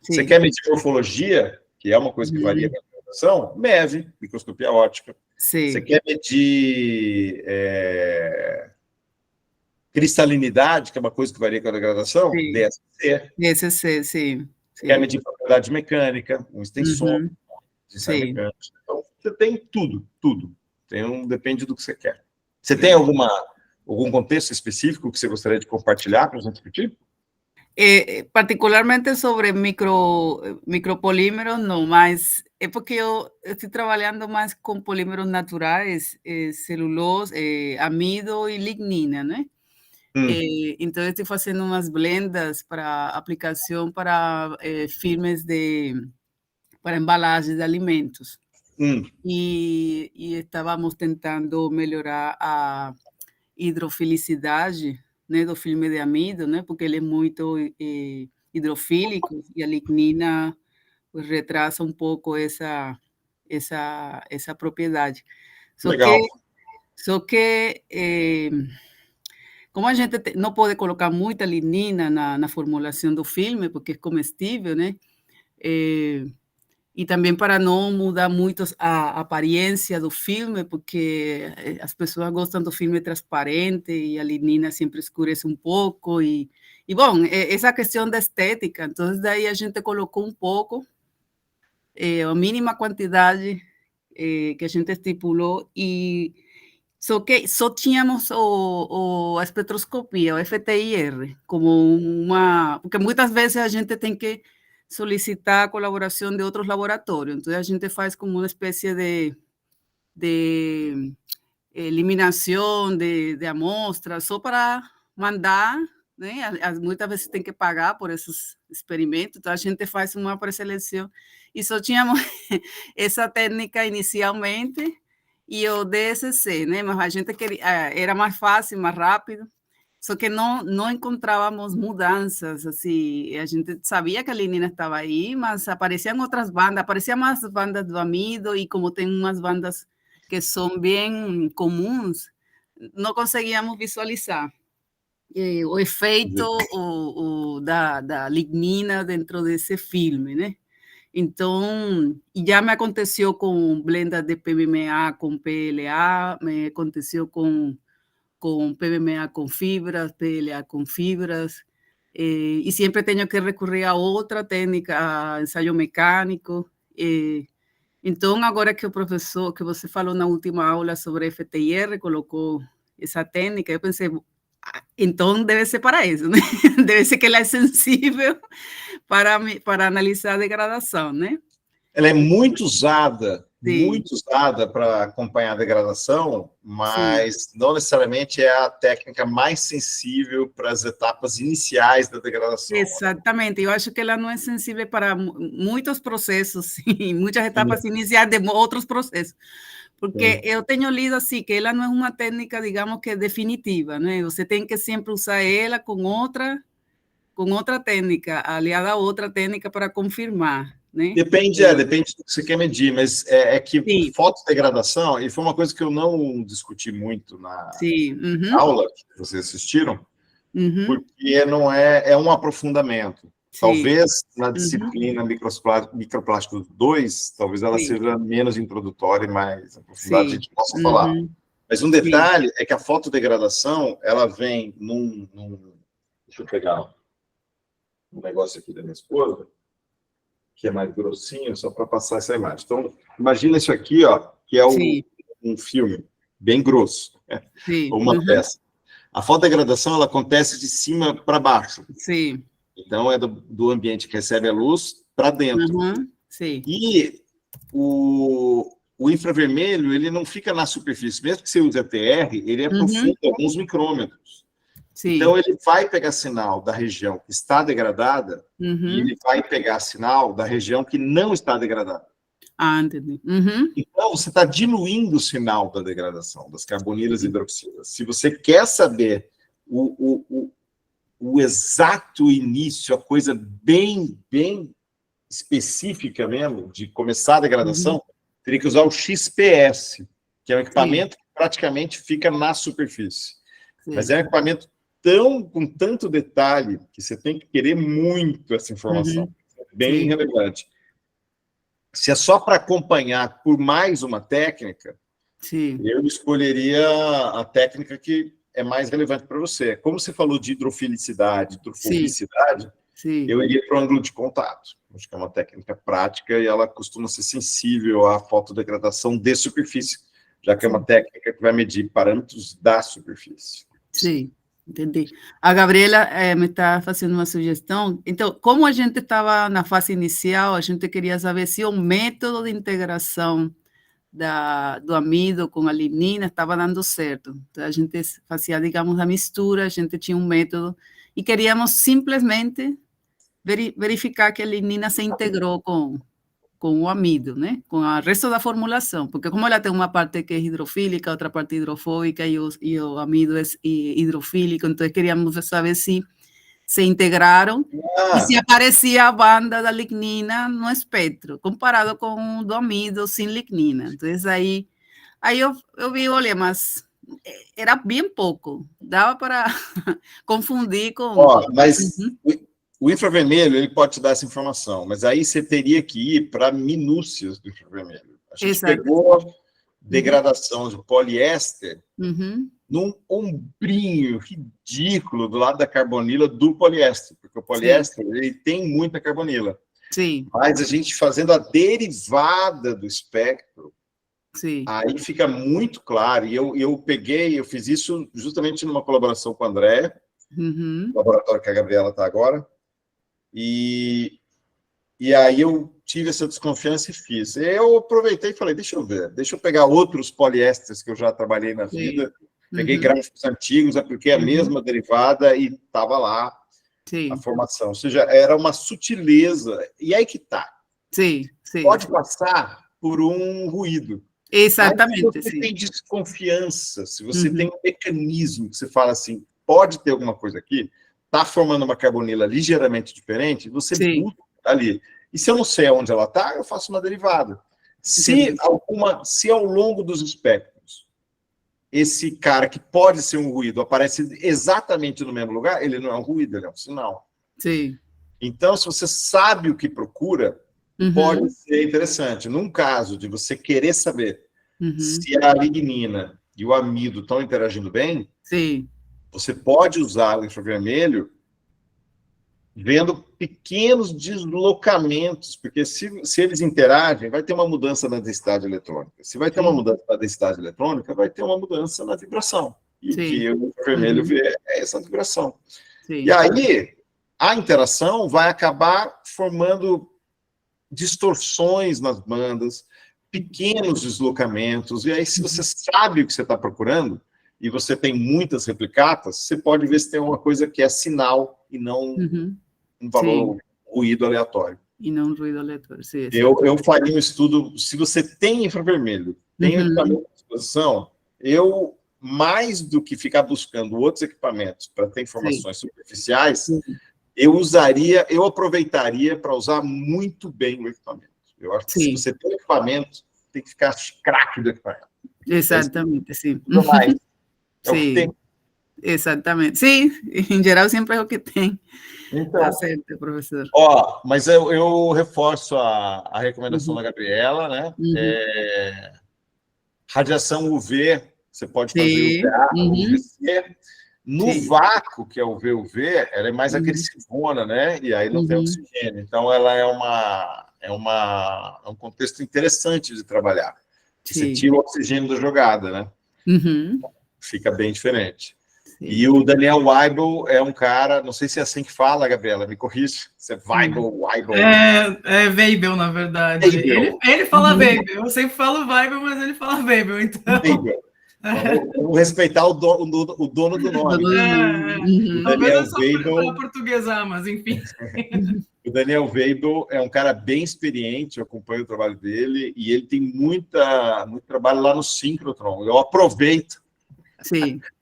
Você quer medir morfologia, que é uma coisa que varia com a degradação, MEV, microscopia óptica. Você quer medir cristalinidade, que é uma coisa que varia com a degradação, DSC. DSC, sim. Quer medir propriedade mecânica, um extensômetro, de ensaio mecânico. Então, você tem tudo. Depende do que você quer. Você tem algum contexto específico que você gostaria de compartilhar para a gente discutir? Particularmente sobre micropolímeros, no, mas é porque eu estoy trabalhando más con polímeros naturales, celulose, amido y lignina, né? Entonces estoy haciendo unas blendas para aplicación para filmes para embalagens de alimentos. E estávamos tentando melhorar a hidrofilicidade, né, do filme de amido, né, porque ele é muito hidrofílico e a lignina pues, retrasa um pouco essa propriedade. Legal. Só que como a gente não pode colocar muita lignina na formulação do filme, porque é comestível, né? E também para não mudar muito a aparência do filme, porque as pessoas gostam do filme transparente e a lignina sempre escurece um pouco. E bom, essa questão da estética, então daí a gente colocou um pouco, a mínima quantidade que a gente estipulou, e só que só tínhamos a espectroscopia, o FTIR, como uma... Porque muitas vezes a gente tem que solicitar a colaboração de outros laboratórios. Então, a gente faz como uma espécie de eliminação de amostras, só para mandar, né? Muitas vezes tem que pagar por esses experimentos, então a gente faz uma pré-seleção. E só tínhamos essa técnica inicialmente e o DSC, né? Mas a gente queria, era mais fácil, mais rápido. Só que não encontrávamos mudanças, assim, a gente sabia que a lignina estava aí, mas apareciam outras bandas, apareciam mais bandas do amido, e como tem umas bandas que são bem comuns, não conseguíamos visualizar o efeito da lignina dentro desse filme, né? Então, já me aconteceu com blenda de PBMA com PLA, me aconteceu com PBMA com fibras, PLA com fibras, e sempre tenho que recorrer a outra técnica, a ensaio mecânico. Então, agora que o professor, que você falou na última aula sobre FTIR, colocou essa técnica, eu pensei, então deve ser para isso, né? Deve ser que ela é sensível para analisar a degradação, né? Ela é muito usada para acompanhar a degradação, mas não necessariamente é a técnica mais sensível para as etapas iniciais da degradação. Exatamente, eu acho que ela não é sensível para muitos processos, muitas etapas iniciais de outros processos, porque eu tenho lido assim, que ela não é uma técnica, digamos que definitiva, né? Você tem que sempre usar ela com outra técnica, aliada a outra técnica para confirmar. Né? Depende do que você quer medir, mas é que fotodegradação, e foi uma coisa que eu não discuti muito na aula que vocês assistiram, porque não é um aprofundamento. Talvez na disciplina Microplásticos 2, talvez ela seja menos introdutória e mais aprofundada, a gente possa falar. Mas um detalhe é que a fotodegradação, ela vem deixa eu pegar um negócio aqui da minha esposa, que é mais grossinho, só para passar essa imagem. Então, imagina isso aqui, ó, que é um filme bem grosso, ou uma peça. A fotodegradação, ela acontece de cima para baixo. Sim. Então, é do ambiente que recebe a luz para dentro. Sim. E o infravermelho, ele não fica na superfície. Mesmo que você use ATR, ele é profundo, alguns micrômetros. Sim. Então, ele vai pegar sinal da região que está degradada e ele vai pegar sinal da região que não está degradada. Entendi. Então, você está diluindo o sinal da degradação, das carbonilas e hidroxilas. Se você quer saber o exato início, a coisa bem específica mesmo, de começar a degradação, teria que usar o XPS, que é um equipamento que praticamente fica na superfície. Mas é um equipamento com tanto detalhe que você tem que querer muito essa informação. Bem relevante. Se é só para acompanhar por mais uma técnica, eu escolheria a técnica que é mais relevante para você. Como você falou de hidrofilicidade, hidrofobicidade, eu iria para o ângulo de contato. Acho que é uma técnica prática e ela costuma ser sensível à fotodegradação de superfície, já que é uma técnica que vai medir parâmetros da superfície. Sim, entendi. A Gabriela me está fazendo uma sugestão. Então, como a gente estava na fase inicial, a gente queria saber se o método de integração do amido com a lignina estava dando certo. Então, a gente fazia, digamos, a mistura, a gente tinha um método e queríamos simplesmente verificar que a lignina se integrou com o amido, né? Com o resto da formulação, porque como ela tem uma parte que é hidrofílica, outra parte hidrofóbica e o amido é hidrofílico, então queríamos saber se se integraram e se aparecia a banda da lignina no espectro, comparado com o do amido sem lignina. Então, aí eu vi, olha, mas era bem pouco, dava para confundir com... Mas o infravermelho, ele pode te dar essa informação, mas aí você teria que ir para minúcias do infravermelho. A gente pegou degradação de poliéster num ombrinho ridículo do lado da carbonila do poliéster, porque o poliéster ele tem muita carbonila. Sim. Mas a gente fazendo a derivada do espectro, aí fica muito claro. E eu fiz isso justamente numa colaboração com o André, no laboratório que a Gabriela está agora, e aí eu tive essa desconfiança e fiz. Eu aproveitei e falei, deixa eu ver, deixa eu pegar outros poliésteres que eu já trabalhei na vida, peguei gráficos antigos, apliquei a mesma derivada e estava lá a formação. Ou seja, era uma sutileza. E aí que está. Pode passar por um ruído. Exatamente. Mas se você tem desconfiança, se você tem um mecanismo que você fala assim, pode ter alguma coisa aqui, está formando uma carbonila ligeiramente diferente, você busca ali. E se eu não sei onde ela está, eu faço uma derivada. Se ao longo dos espectros, esse cara que pode ser um ruído aparece exatamente no mesmo lugar, ele não é um ruído, ele é um sinal. Então, se você sabe o que procura, pode ser interessante. Num caso de você querer saber se a lignina e o amido estão interagindo bem, você pode usar o infravermelho vendo pequenos deslocamentos, porque se eles interagem, vai ter uma mudança na densidade eletrônica. Se vai ter uma mudança na densidade eletrônica, vai ter uma mudança na vibração. E o que o infravermelho vê é essa vibração. E aí, a interação vai acabar formando distorções nas bandas, pequenos deslocamentos, e aí se você sabe o que você está procurando, e você tem muitas replicatas, você pode ver se tem uma coisa que é sinal e não um valor, ruído aleatório. E não um ruído aleatório, eu faria um estudo, se você tem infravermelho, tem um equipamento à disposição, eu, mais do que ficar buscando outros equipamentos para ter informações superficiais, eu aproveitaria para usar muito bem o equipamento. Eu acho que se você tem um equipamento, tem que ficar craque do equipamento. Exatamente, sim. Não mais. É o que tem. Exatamente. Sim, em geral sempre é o que tem. Então, tá certo, professor. Mas eu reforço a recomendação da Gabriela, né? Radiação UV, você pode fazer UVA, UVC. No vácuo, que é o VUV, ela é mais agressivona, né? E aí não tem oxigênio. Então, ela é um contexto interessante de trabalhar. Você tira o oxigênio da jogada, né? Fica bem diferente. E o Daniel Weibel é um cara, não sei se é assim que fala, Gabriela, me corrige. Se é Weibel. É Weibel, na verdade. Ele fala Weibel. Eu sempre falo Weibel, mas ele fala Weibel, então... Vamos respeitar o dono do nome. O Daniel Weibel... para portuguesar, mas enfim. O Daniel Weibel é um cara bem experiente, eu acompanho o trabalho dele, e ele tem muito trabalho lá no síncrotron. Eu aproveito.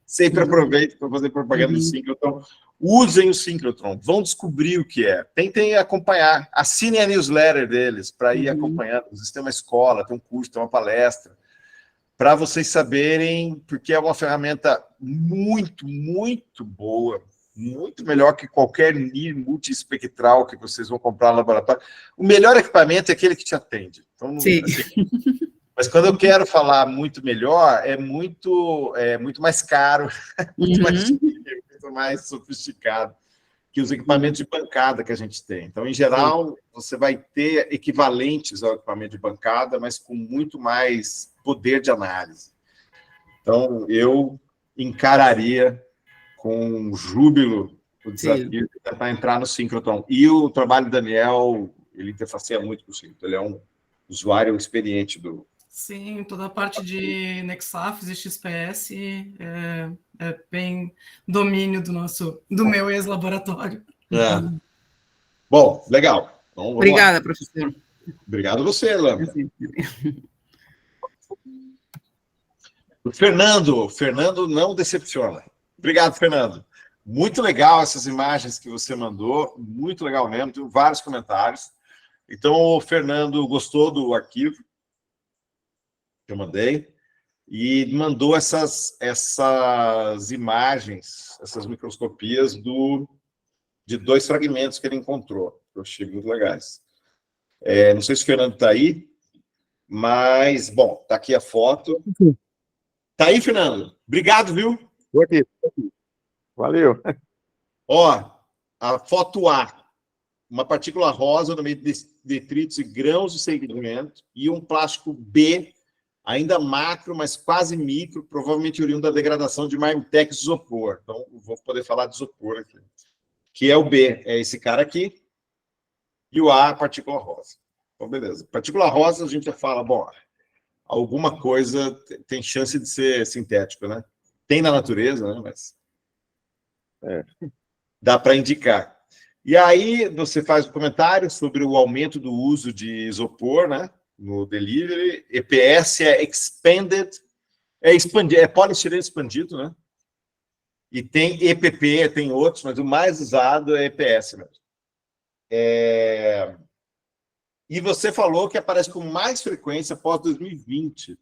Sempre aproveito para fazer propaganda do síncrotron. Usem o síncrotron, vão descobrir o que é. Tentem acompanhar. Assinem a newsletter deles para ir acompanhando. Às vezes tem uma escola, tem um curso, tem uma palestra. Para vocês saberem, porque é uma ferramenta muito, muito boa, muito melhor que qualquer NIR multiespectral que vocês vão comprar no laboratório. O melhor equipamento é aquele que te atende. Então, assim, mas quando eu quero falar muito melhor, é muito mais caro, muito mais sofisticado que os equipamentos de bancada que a gente tem. Então, em geral, você vai ter equivalentes ao equipamento de bancada, mas com muito mais poder de análise. Então, eu encararia com júbilo o desafio de tentar entrar no síncrotron. E o trabalho do Daniel, ele interfaceia muito com o síncrotron. Ele é um usuário experiente do... Sim, toda a parte de Nexafs e XPS é bem domínio do meu ex-laboratório. É. Bom, legal. Então, vamos Obrigada, lá. professor. Obrigado a você, Lambda. O Fernando não decepciona. Obrigado, Fernando. Muito legal essas imagens que você mandou, muito legal mesmo, tem vários comentários. Então, o Fernando gostou do arquivo que eu mandei e mandou essas imagens, essas microscopias de 2 fragmentos que ele encontrou. Eu achei muito legais. Não sei se o Fernando está aí, mas, bom, está aqui a foto. Está aí, Fernando? Obrigado, viu? Estou aqui. Valeu. Ó, a foto A, uma partícula rosa no meio de detritos e grãos de sedimento, e um plástico B, ainda macro, mas quase micro, provavelmente oriundo da degradação de marmitex de isopor. Então, vou poder falar de isopor aqui. Que é o B, é esse cara aqui, e o A, a partícula rosa. Então, beleza. Partícula rosa, a gente já fala, bom, alguma coisa tem chance de ser sintético, né? Tem na natureza, né? Mas dá para indicar. E aí você faz um comentário sobre o aumento do uso de isopor, né? No delivery. EPS é expanded, é poliestireno expandido, né? E tem EPP, tem outros, mas o mais usado é EPS mesmo. E você falou que aparece com mais frequência após 2020.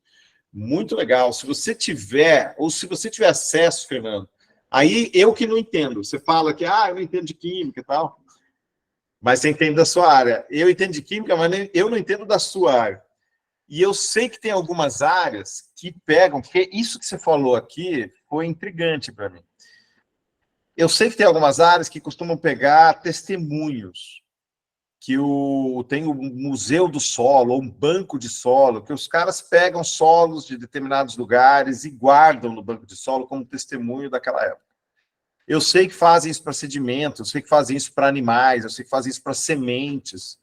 Muito legal. Se você tiver acesso, Fernando, aí eu que não entendo. Você fala que, eu não entendo de química e tal, mas você entende da sua área. Eu entendo de química, mas eu não entendo da sua área. E eu sei que tem algumas áreas que pegam, porque isso que você falou aqui foi intrigante para mim. Eu sei que tem algumas áreas que costumam pegar testemunhos, que tem o museu do solo, ou um banco de solo, que os caras pegam solos de determinados lugares e guardam no banco de solo como testemunho daquela época. Eu sei que fazem isso para sedimentos, eu sei que fazem isso para animais, eu sei que fazem isso para sementes.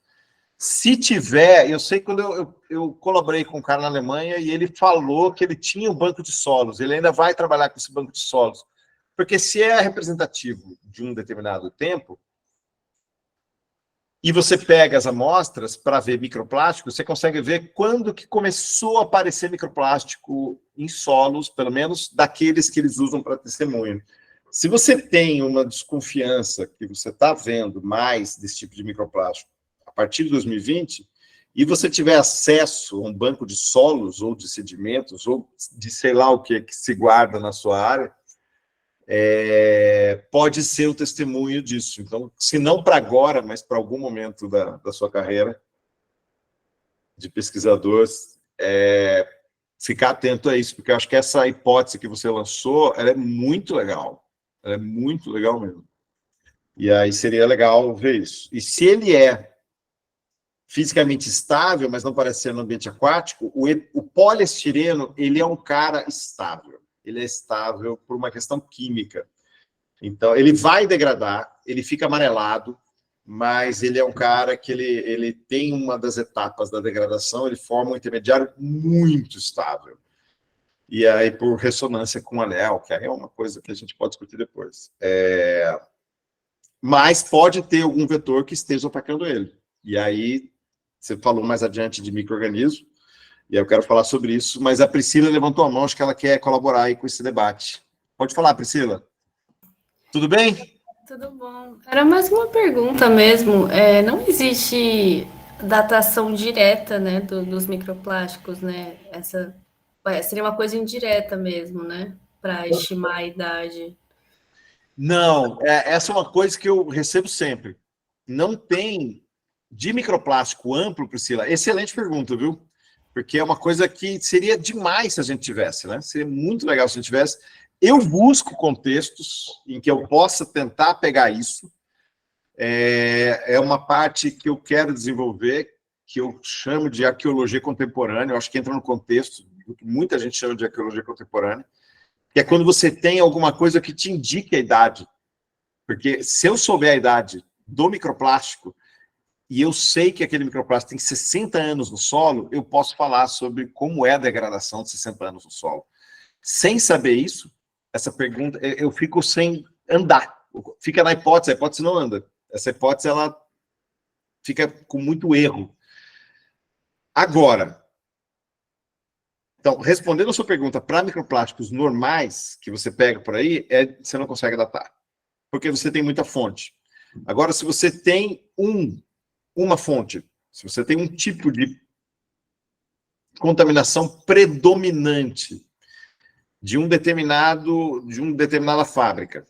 Se tiver, eu sei que quando eu colaborei com um cara na Alemanha e ele falou que ele tinha um banco de solos, ele ainda vai trabalhar com esse banco de solos, porque se é representativo de um determinado tempo, e você pega as amostras para ver microplástico, você consegue ver quando que começou a aparecer microplástico em solos, pelo menos daqueles que eles usam para testemunho. Se você tem uma desconfiança que você está vendo mais desse tipo de microplástico a partir de 2020, e você tiver acesso a um banco de solos, ou de sedimentos, ou de sei lá o que se guarda na sua área, pode ser o testemunho disso. Então, se não para agora, mas para algum momento da sua carreira de pesquisador, ficar atento a isso, porque eu acho que essa hipótese que você lançou, ela é muito legal. Ela é muito legal mesmo. E aí seria legal ver isso. E se ele é fisicamente estável, mas não parece ser no ambiente aquático, o poliestireno, ele é um cara estável. Ele é estável por uma questão química. Então, ele vai degradar, ele fica amarelado, mas ele é um cara que ele tem uma das etapas da degradação, ele forma um intermediário muito estável. E aí, por ressonância com anel, que aí é uma coisa que a gente pode discutir depois. Mas pode ter algum vetor que esteja atacando ele. E aí, você falou mais adiante de micro-organismo, e eu quero falar sobre isso, mas a Priscila levantou a mão, acho que ela quer colaborar aí com esse debate. Pode falar, Priscila. Tudo bem? Tudo bom. Era mais uma pergunta mesmo. Não existe datação direta, né, dos microplásticos, né? Seria uma coisa indireta mesmo, né? Para estimar a idade. Não, essa é uma coisa que eu recebo sempre. Não tem de microplástico amplo, Priscila. Excelente pergunta, viu? Porque é uma coisa que seria demais se a gente tivesse, né? Seria muito legal se a gente tivesse. Eu busco contextos em que eu possa tentar pegar isso. É uma parte que eu quero desenvolver, que eu chamo de arqueologia contemporânea. Eu acho que entra no contexto o que muita gente chama de arqueologia contemporânea, que é quando você tem alguma coisa que te indique a idade. Porque se eu souber a idade do microplástico, e eu sei que aquele microplástico tem 60 anos no solo, eu posso falar sobre como é a degradação de 60 anos no solo. Sem saber isso, essa pergunta, eu fico sem andar. Fica na hipótese, a hipótese não anda. Essa hipótese, ela fica com muito erro. Agora, então, respondendo a sua pergunta, para microplásticos normais, que você pega por aí, você não consegue datar. Porque você tem muita fonte. Agora, se você tem uma fonte, se você tem um tipo de contaminação predominante de uma determinada fábrica,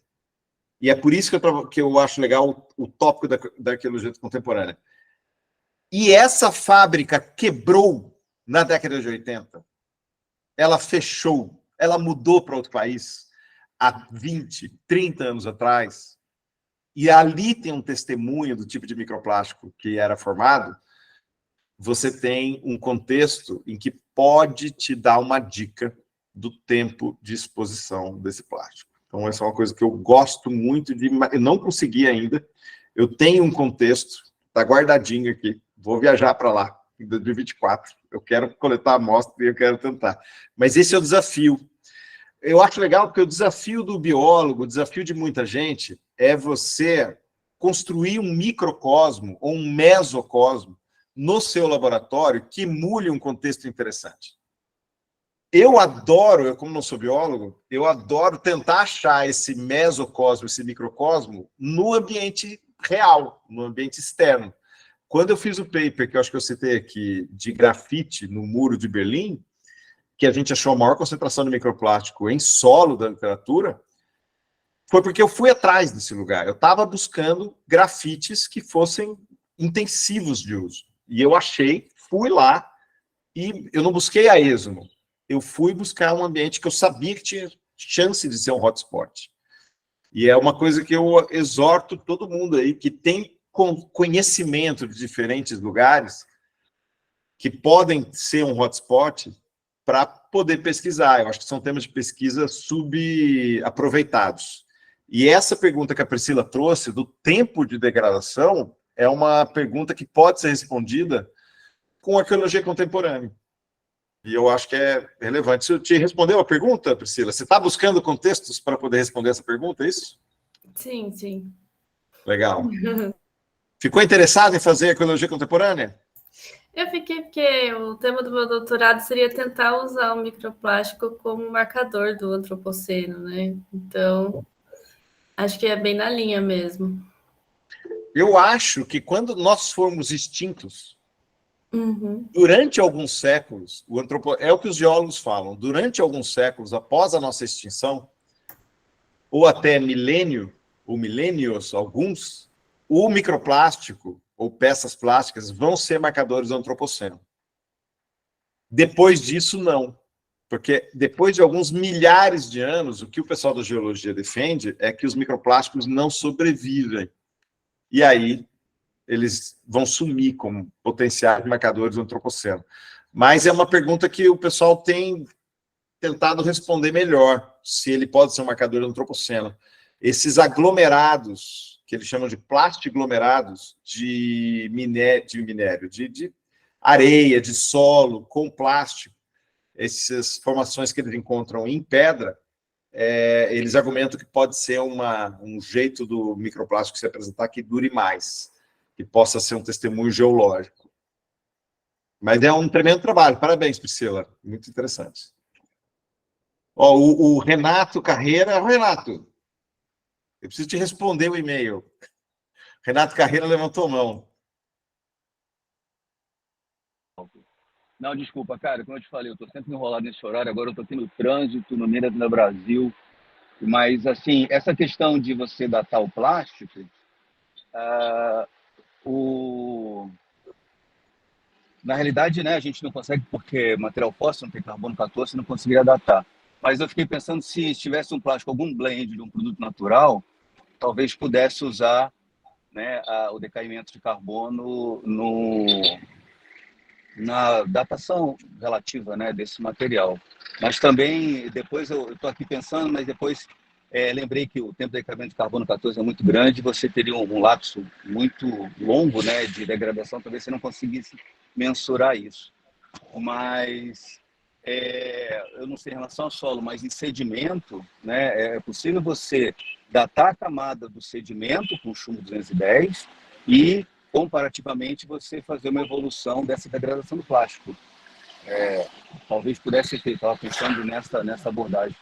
e é por isso que eu acho legal o tópico da arqueologia contemporânea. E essa fábrica quebrou na década de 80. Ela fechou, ela mudou para outro país há 20, 30 anos atrás, e ali tem um testemunho do tipo de microplástico que era formado, você tem um contexto em que pode te dar uma dica do tempo de exposição desse plástico. Então, essa é uma coisa que eu gosto muito de... Eu não consegui ainda. Eu tenho um contexto, está guardadinho aqui. Vou viajar para lá, em 2024. Eu quero coletar a amostra e eu quero tentar. Mas esse é o desafio. Eu acho legal porque o desafio do biólogo, o desafio de muita gente, é você construir um microcosmo ou um mesocosmo no seu laboratório que emule um contexto interessante. Eu adoro, como não sou biólogo, eu adoro tentar achar esse mesocosmo, esse microcosmo, no ambiente real, no ambiente externo. Quando eu fiz o paper, que eu acho que eu citei aqui, de grafite no muro de Berlim, que a gente achou a maior concentração de microplástico em solo da literatura, foi porque eu fui atrás desse lugar. Eu estava buscando grafites que fossem intensivos de uso. E eu achei, fui lá, e eu não busquei a esmo. Eu fui buscar um ambiente que eu sabia que tinha chance de ser um hotspot. E é uma coisa que eu exorto todo mundo aí que tem conhecimento de diferentes lugares que podem ser um hotspot para poder pesquisar. Eu acho que são temas de pesquisa subaproveitados. E essa pergunta que a Priscila trouxe, do tempo de degradação, é uma pergunta que pode ser respondida com arqueologia contemporânea. E eu acho que é relevante. Você te respondeu a pergunta, Priscila? Você está buscando contextos para poder responder essa pergunta, é isso? Sim, sim. Legal. Ficou interessado em fazer arqueologia contemporânea? Eu fiquei porque o tema do meu doutorado seria tentar usar o microplástico como marcador do antropoceno, né? Então, acho que é bem na linha mesmo. Eu acho que quando nós formos extintos, durante alguns séculos, é o que os geólogos falam, durante alguns séculos, após a nossa extinção, ou até milênio, ou milênios, alguns, o microplástico, ou peças plásticas, vão ser marcadores do antropoceno. Depois disso, não. Porque depois de alguns milhares de anos, o que o pessoal da geologia defende é que os microplásticos não sobrevivem. E aí, eles vão sumir como potenciais marcadores do antropoceno. Mas é uma pergunta que o pessoal tem tentado responder melhor, se ele pode ser um marcador do antropoceno. Esses aglomerados, que eles chamam de plastiglomerados de minério, de areia, de solo, com plástico, essas formações que eles encontram em pedra, eles argumentam que pode ser um jeito do microplástico se apresentar que dure mais, que possa ser um testemunho geológico. Mas é um tremendo trabalho. Parabéns, Priscila. Muito interessante. Ó, o Renato Carreira... Renato, eu preciso te responder o e-mail. Renato Carreira levantou a mão. Não, desculpa, cara, como eu te falei, eu estou sempre enrolado nesse horário, agora eu estou aqui no trânsito, no meio do Brasil, mas, assim, essa questão de você datar o plástico, na realidade, né, a gente não consegue, porque material fóssil não tem carbono 14, não conseguiria datar. Mas eu fiquei pensando se tivesse um plástico, algum blend de um produto natural, talvez pudesse usar, né, o decaimento de carbono na datação relativa, né, desse material. Mas também, depois eu estou aqui pensando, mas depois lembrei que o tempo de decaimento de carbono 14 é muito grande, você teria um lapso muito longo, né, de degradação, talvez você não conseguisse mensurar isso. Mas, eu não sei em relação ao solo, mas em sedimento, né, é possível você datar a camada do sedimento com chumbo 210 e, comparativamente, você fazer uma evolução dessa degradação do plástico. Talvez pudesse ser feito, estava pensando nessa abordagem.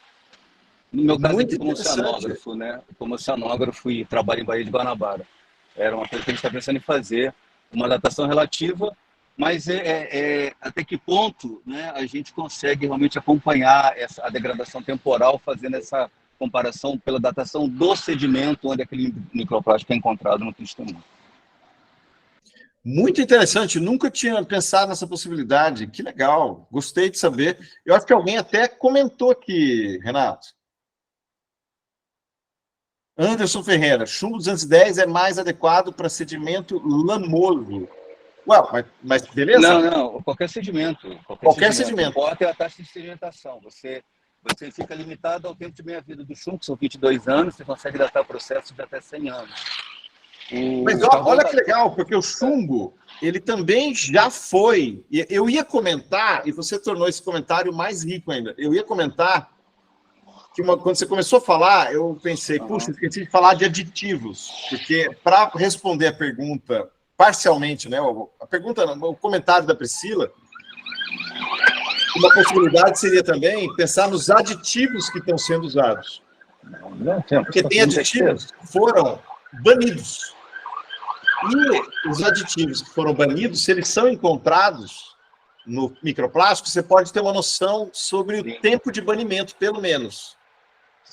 No meu caso, Muito aqui como interessante. oceanógrafo, né? Como oceanógrafo e trabalho em Baía de Guanabara. Era uma coisa que a gente está pensando em fazer, uma datação relativa, mas até que ponto, né, a gente consegue realmente acompanhar a degradação temporal, fazendo essa comparação pela datação do sedimento onde aquele microplástico é encontrado no testemunho. Muito interessante, nunca tinha pensado nessa possibilidade. Que legal, gostei de saber. Eu acho que alguém até comentou aqui, Renato. Anderson Ferreira, chumbo 210 é mais adequado para sedimento lamoso. Ué, mas beleza? Não, qualquer sedimento. Qualquer sedimento. O que importa é a taxa de sedimentação. Você fica limitado ao tempo de meia-vida do chumbo, que são 22 anos, você consegue datar o processo de até 100 anos. Mas olha que legal, porque o chumbo, ele também já foi. Eu ia comentar, e você tornou esse comentário mais rico ainda. Eu ia comentar que quando você começou a falar, eu pensei, puxa, esqueci de falar de aditivos, porque para responder a pergunta parcialmente, né? O comentário da Priscila, uma possibilidade seria também pensar nos aditivos que estão sendo usados. Porque tem aditivos que foram banidos. E os aditivos que foram banidos, se eles são encontrados no microplástico, você pode ter uma noção sobre o tempo de banimento, pelo menos.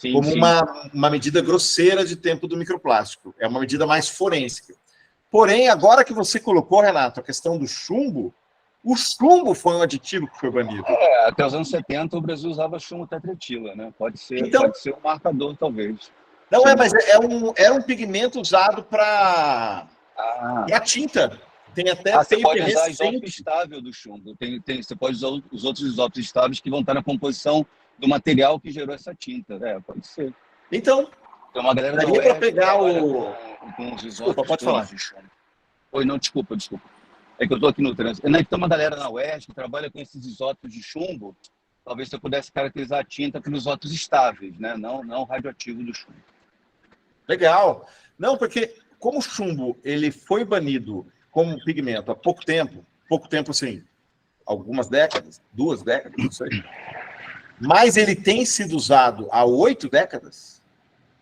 Como uma medida grosseira de tempo do microplástico. É uma medida mais forense. Porém, agora que você colocou, Renato, a questão do chumbo, o chumbo foi um aditivo que foi banido. Até os anos 70, o Brasil usava chumbo tetretila, né? Pode ser um marcador, talvez. Não, mas era um pigmento usado para a tinta. Tem até você pode usar recente. isótopo estável do chumbo. Você pode usar os outros isótopos estáveis que vão estar na composição do material que gerou essa tinta. Pode ser. Então, tem uma galera daria para pegar com os isótopos. Pode falar. De chumbo. Oi, não, desculpa. É que eu estou aqui no trânsito. Tem uma galera na UERJ que trabalha com esses isótopos de chumbo. Talvez você pudesse caracterizar a tinta pelos isótopos estáveis, né? Não radioativo do chumbo. Legal. Não, porque como o chumbo ele foi banido como pigmento há pouco tempo assim, algumas décadas, 2 décadas, não sei, mas ele tem sido usado há 8 décadas,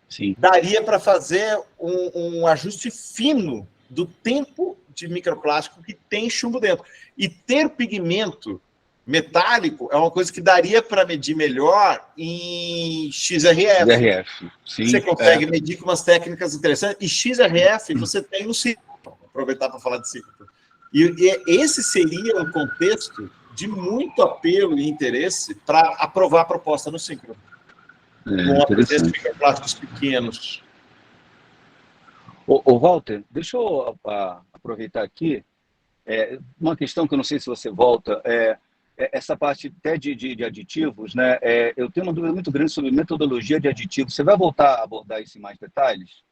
sim, daria para fazer um ajuste fino do tempo de microplástico que tem chumbo dentro. E ter pigmento metálico é uma coisa que daria para medir melhor em XRF. Sim, você consegue medir com umas técnicas interessantes. E XRF você tem no ciclo. Vou aproveitar para falar de ciclo. E esse seria um contexto de muito apelo e interesse para aprovar a proposta no ciclo. Com a presença de microplásticos pequenos. Ô, Walter, deixa eu aproveitar aqui. Uma questão que eu não sei se você volta essa parte até de aditivos, né? Eu tenho uma dúvida muito grande sobre metodologia de aditivos. Você vai voltar a abordar isso em mais detalhes?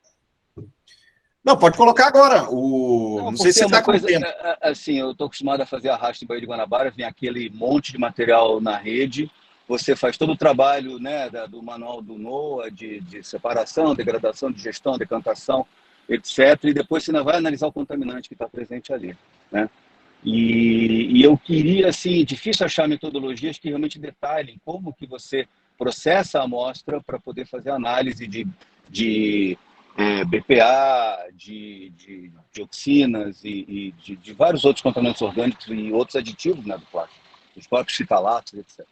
Não, pode colocar agora. Não sei se você está com tempo. Assim, eu estou acostumado a fazer arrasto em Baía de Guanabara, vem aquele monte de material na rede, você faz todo o trabalho, né, do manual do NOAA, de separação, degradação, digestão, decantação, etc. E depois você ainda vai analisar o contaminante que está presente ali, né? E eu queria, assim, difícil achar metodologias que realmente detalhem como que você processa a amostra para poder fazer análise de BPA, de dioxinas e de vários outros contaminantes orgânicos e outros aditivos, né, do plástico, os próprios fitalatos, etc.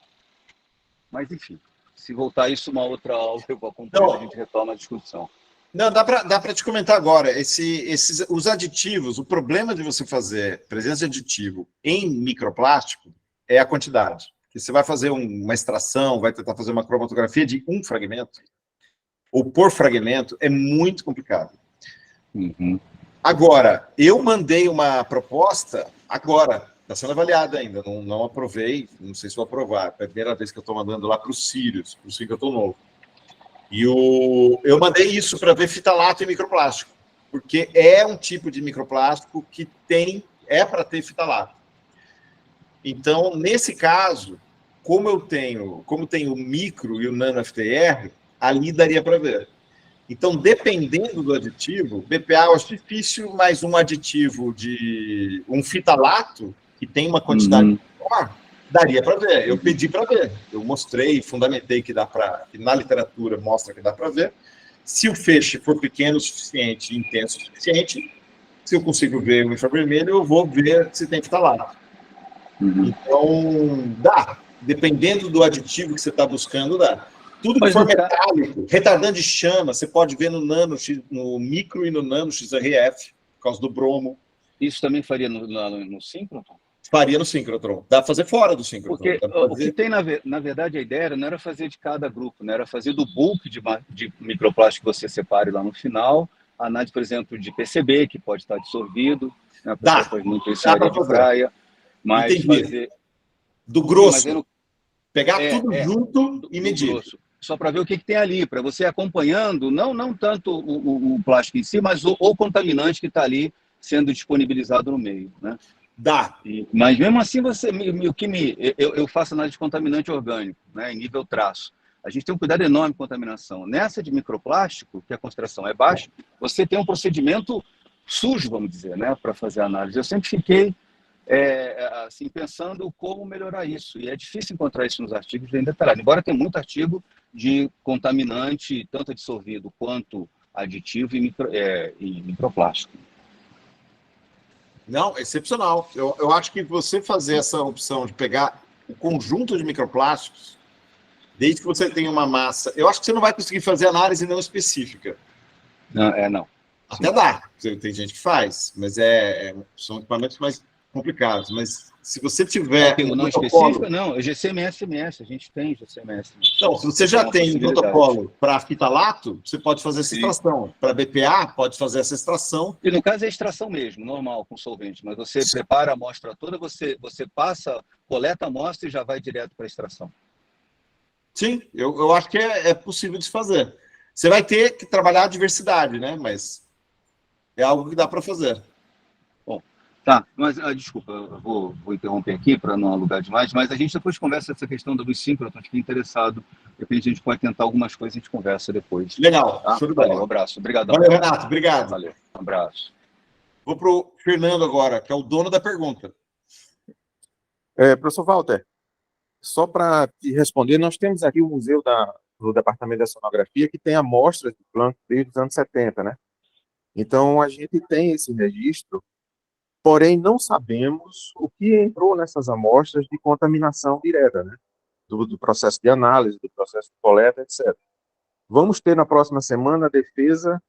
Mas, enfim, se voltar isso uma outra aula, eu vou acompanhar, a gente retoma a discussão. Não, dá para te comentar agora. Os aditivos, o problema de você fazer presença de aditivo em microplástico é a quantidade. Porque você vai fazer uma extração, vai tentar fazer uma cromatografia de um fragmento, ou por fragmento, é muito complicado. Uhum. Agora, eu mandei uma proposta agora Está sendo avaliada ainda, não aprovei, não sei se vou aprovar. É a primeira vez que eu estou mandando lá para os Sirius, para o Singleton novo. E eu mandei isso para ver fitalato e microplástico, porque é um tipo de microplástico que é para ter fitalato. Então, nesse caso, como tem o micro e o nano FTR, ali daria para ver. Então, dependendo do aditivo, BPA eu acho difícil, mas um aditivo de um fitalato, que tem uma quantidade maior, daria para ver. Eu pedi para ver. Eu mostrei, fundamentei que na literatura mostra que dá para ver. Se o feixe for pequeno o suficiente, intenso o suficiente, se eu consigo ver o infravermelho, eu vou ver se tem fitalato. Então, dá. Dependendo do aditivo que você está buscando, dá. Tudo que for metálico, retardante de chama, você pode ver no micro e no nano XRF, por causa do bromo. Isso também faria no síncrotron? Faria no síncrotron. Dá para fazer fora do síncrotron. Porque o que tem, na verdade, a ideia não era fazer de cada grupo, né? Era fazer do bulk de microplástico que você separe lá no final, a análise, por exemplo, de PCB, que pode estar dissolvido, né? Dá. Faz muito isso em área de praia, mas entendi. Fazer... Do grosso. Pegar tudo junto e medir. Grosso. Só para ver o que tem ali, para você acompanhando, não tanto o plástico em si, mas o contaminante que está ali sendo disponibilizado no meio, né? Dá. Mas mesmo assim, eu faço análise de contaminante orgânico, né, em nível traço. A gente tem um cuidado enorme com contaminação. Nessa de microplástico, que a concentração é baixa, você tem um procedimento sujo, vamos dizer, né, para fazer a análise. Eu sempre fiquei assim, pensando como melhorar isso. E é difícil encontrar isso nos artigos bem detalhados. Embora tenha muito artigo de contaminante, tanto dissolvido quanto aditivo e microplástico. Não, excepcional. Eu acho que você fazer essa opção de pegar o conjunto de microplásticos, desde que você tenha uma massa... Eu acho que você não vai conseguir fazer análise não específica. Não. Até dá. Tem gente que faz, mas são equipamentos mais complicados. Mas se você tiver um não específico, não, é GCMS, a gente tem GCMS. Não, se você já tem um protocolo para fitalato, você pode fazer essa extração. Para BPA, pode fazer essa extração. E no caso é extração mesmo, normal, com solvente, mas você prepara a amostra toda, você coleta a amostra e já vai direto para a extração. Sim, eu acho que é possível de se fazer. Você vai ter que trabalhar a diversidade, né? Mas é algo que dá para fazer. Tá, mas desculpa, eu vou interromper aqui para não alugar demais, mas a gente depois conversa essa questão do síncroton, estou interessado, de repente a gente pode tentar algumas coisas e a gente conversa depois. Legal, tá? Show de bola. Valeu, um abraço, obrigado. Valeu, Renato, obrigado. Valeu, um abraço. Vou para o Fernando agora, que é o dono da pergunta. Professor Walter, só para te responder, nós temos aqui o museu do Departamento de Sonografia, que tem amostras de Planck desde os anos 70, né? Então, a gente tem esse registro, porém não sabemos o que entrou nessas amostras de contaminação direta, né? Do processo de análise, do processo de coleta, etc. Vamos ter na próxima semana a defesa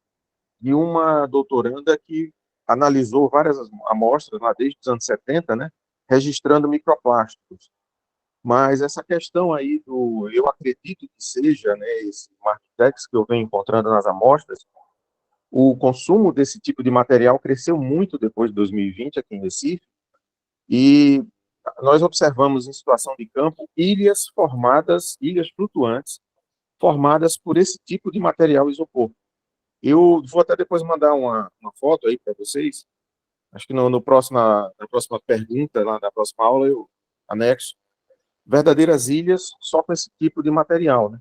de uma doutoranda que analisou várias amostras lá desde os anos 70, né? Registrando microplásticos. Mas essa questão aí eu acredito que seja, né, esse Marquitex que eu venho encontrando nas amostras, o consumo desse tipo de material cresceu muito depois de 2020 aqui em Recife, e nós observamos em situação de campo ilhas flutuantes, formadas por esse tipo de material isopor. Eu vou até depois mandar uma foto aí para vocês, acho que na próxima pergunta, lá na próxima aula, eu anexo verdadeiras ilhas só com esse tipo de material, né?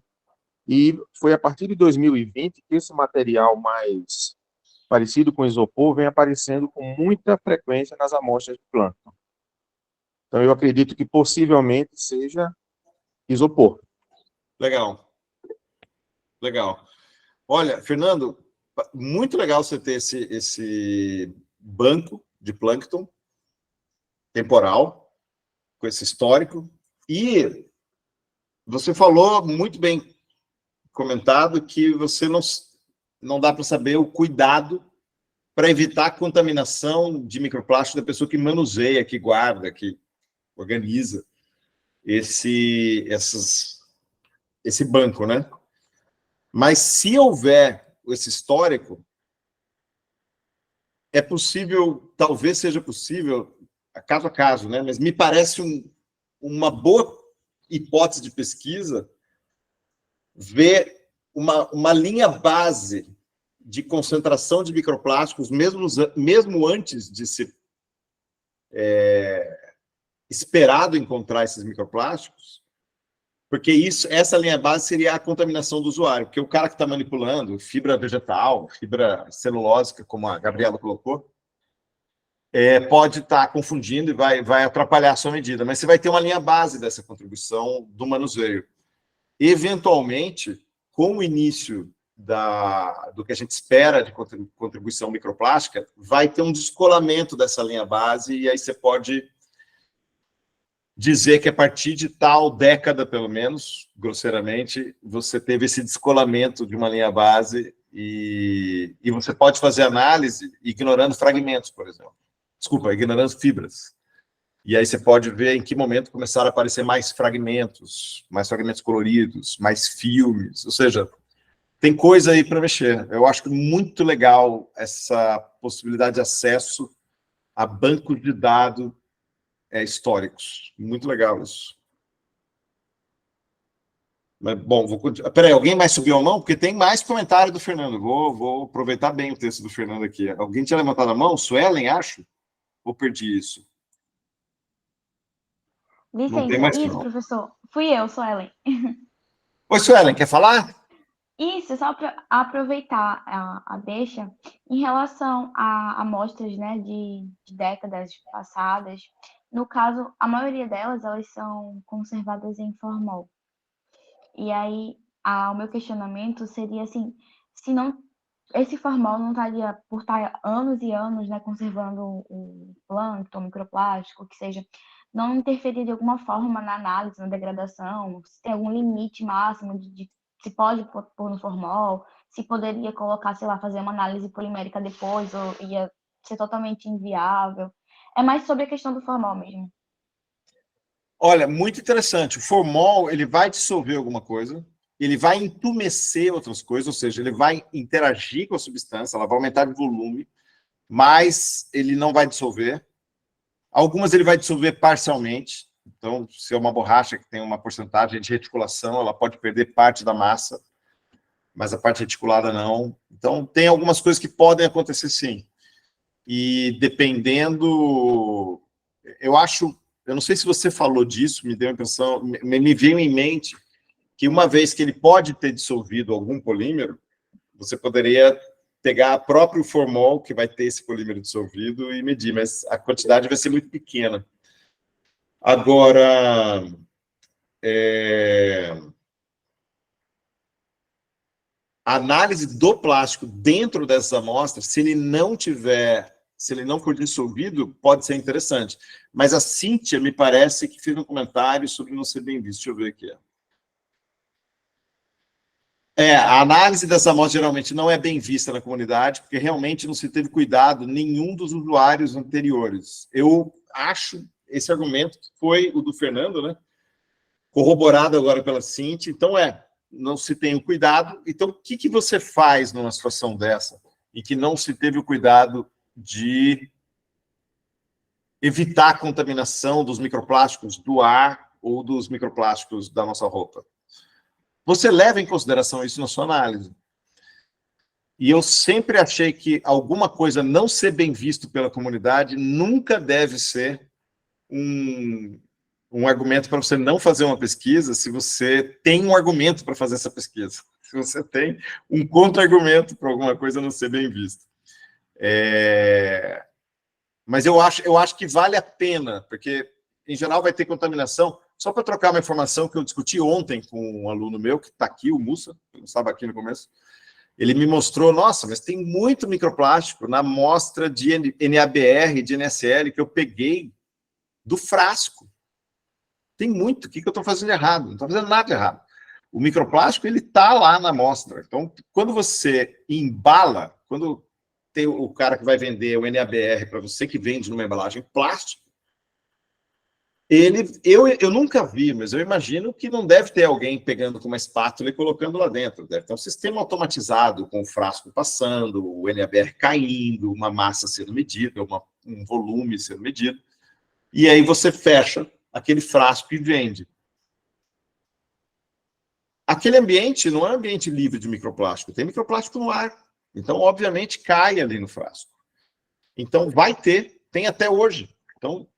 E foi a partir de 2020 que esse material mais parecido com isopor vem aparecendo com muita frequência nas amostras de plâncton. Então, eu acredito que possivelmente seja isopor. Legal. Legal. Olha, Fernando, muito legal você ter esse banco de plâncton temporal, com esse histórico. E você falou muito bem comentado que você não dá para saber o cuidado para evitar a contaminação de microplástico da pessoa que manuseia, que guarda, que organiza esse banco, né? Mas se houver esse histórico, é possível, talvez seja possível, caso a caso, né? Mas me parece uma boa hipótese de pesquisa ver uma linha base de concentração de microplásticos, mesmo antes de ser esperado encontrar esses microplásticos, porque essa linha base seria a contaminação do usuário, porque o cara que está manipulando fibra vegetal, fibra celulósica, como a Gabriela colocou, pode estar confundindo e vai atrapalhar a sua medida, mas você vai ter uma linha base dessa contribuição do manuseio. Eventualmente, com o início do que a gente espera de contribuição microplástica, vai ter um descolamento dessa linha base, e aí você pode dizer que a partir de tal década, pelo menos, grosseiramente, você teve esse descolamento de uma linha base, e você pode fazer análise ignorando fragmentos, por exemplo. Desculpa, ignorando fibras. E aí você pode ver em que momento começaram a aparecer mais fragmentos coloridos, mais filmes, ou seja, tem coisa aí para mexer. Eu acho muito legal essa possibilidade de acesso a bancos de dados históricos. Muito legal isso. Mas, bom, vou continuar. Peraí, alguém mais subiu a mão? Porque tem mais comentário do Fernando. Vou aproveitar bem o texto do Fernando aqui. Alguém tinha levantado a mão? Suelen, acho? Ou perdi isso? Licença, isso, professor. Fui eu, Suelen. Oi, Suelen, quer falar? Isso, só para aproveitar a deixa, em relação a amostras, né, de décadas passadas, no caso, a maioria delas, elas são conservadas em formol. E aí, o meu questionamento seria assim, se não, esse formol não estaria, por estar anos e anos, né, conservando o plâncton, o microplástico, que seja, não interferir de alguma forma na análise, na degradação, se tem algum limite máximo de se pode pôr no formol, se poderia colocar, sei lá, fazer uma análise polimérica depois, ou ia ser totalmente inviável. É mais sobre a questão do formol mesmo. Olha, muito interessante. O formol, ele vai dissolver alguma coisa, ele vai entumecer outras coisas, ou seja, ele vai interagir com a substância, ela vai aumentar de volume, mas ele não vai dissolver. Algumas ele vai dissolver parcialmente. Então, se é uma borracha que tem uma porcentagem de reticulação, ela pode perder parte da massa, mas a parte reticulada não. Então, tem algumas coisas que podem acontecer sim. E dependendo... Eu não sei se você falou disso, me deu a impressão, me veio em mente que uma vez que ele pode ter dissolvido algum polímero, você poderia pegar o próprio formol que vai ter esse polímero dissolvido e medir, mas a quantidade vai ser muito pequena. Agora, a análise do plástico dentro dessas amostras, se ele não for dissolvido, pode ser interessante. Mas a Cíntia, me parece que fez um comentário sobre não ser bem visto. Deixa eu ver aqui. A análise dessa amostra geralmente não é bem vista na comunidade, porque realmente não se teve cuidado nenhum dos usuários anteriores. Eu acho esse argumento que foi o do Fernando, né? Corroborado agora pela Cíntia. Então, não se tem o cuidado. Então, o que você faz numa situação dessa, em que não se teve o cuidado de evitar a contaminação dos microplásticos do ar ou dos microplásticos da nossa roupa? Você leva em consideração isso na sua análise. E eu sempre achei que alguma coisa não ser bem visto pela comunidade nunca deve ser um argumento para você não fazer uma pesquisa, se você tem um argumento para fazer essa pesquisa. Se você tem um contra-argumento para alguma coisa não ser bem vista. Mas eu acho que vale a pena, porque, em geral, vai ter contaminação. Só para trocar uma informação que eu discuti ontem com um aluno meu, que está aqui, o Mussa, que não estava aqui no começo, ele me mostrou, nossa, mas tem muito microplástico na amostra de NABR, de NSL, que eu peguei do frasco. Tem muito. O que eu estou fazendo de errado? Não estou fazendo nada de errado. O microplástico, ele está lá na amostra. Então, quando você embala, quando tem o cara que vai vender o NABR para você, que vende numa embalagem plástica, eu nunca vi, mas eu imagino que não deve ter alguém pegando com uma espátula e colocando lá dentro. Deve ter um sistema automatizado, com o frasco passando, o NABR caindo, uma massa sendo medida, um volume sendo medido. E aí você fecha aquele frasco e vende. Aquele ambiente não é um ambiente livre de microplástico, tem microplástico no ar. Então, obviamente, cai ali no frasco. Então, vai ter, tem até hoje. Então,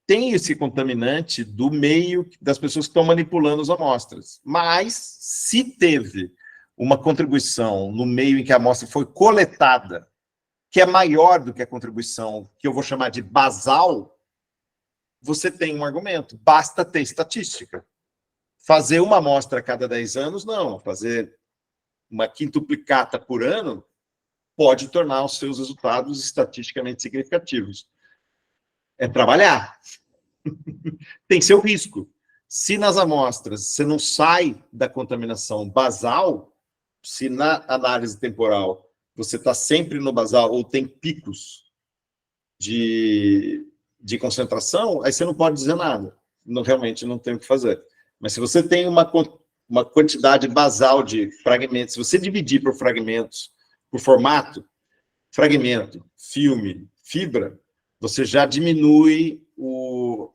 tem esse contaminante do meio das pessoas que estão manipulando as amostras. Mas, se teve uma contribuição no meio em que a amostra foi coletada, que é maior do que a contribuição que eu vou chamar de basal, você tem um argumento. Basta ter estatística. Fazer uma amostra a cada 10 anos, não. Fazer uma quintuplicata por ano pode tornar os seus resultados estatisticamente significativos. É trabalhar. Tem seu risco. Se nas amostras você não sai da contaminação basal, se na análise temporal você está sempre no basal ou tem picos de concentração, aí você não pode dizer nada. Não, realmente não tem o que fazer. Mas se você tem uma quantidade basal de fragmentos, se você dividir por fragmentos, por formato, fragmento, filme, fibra, você já diminui o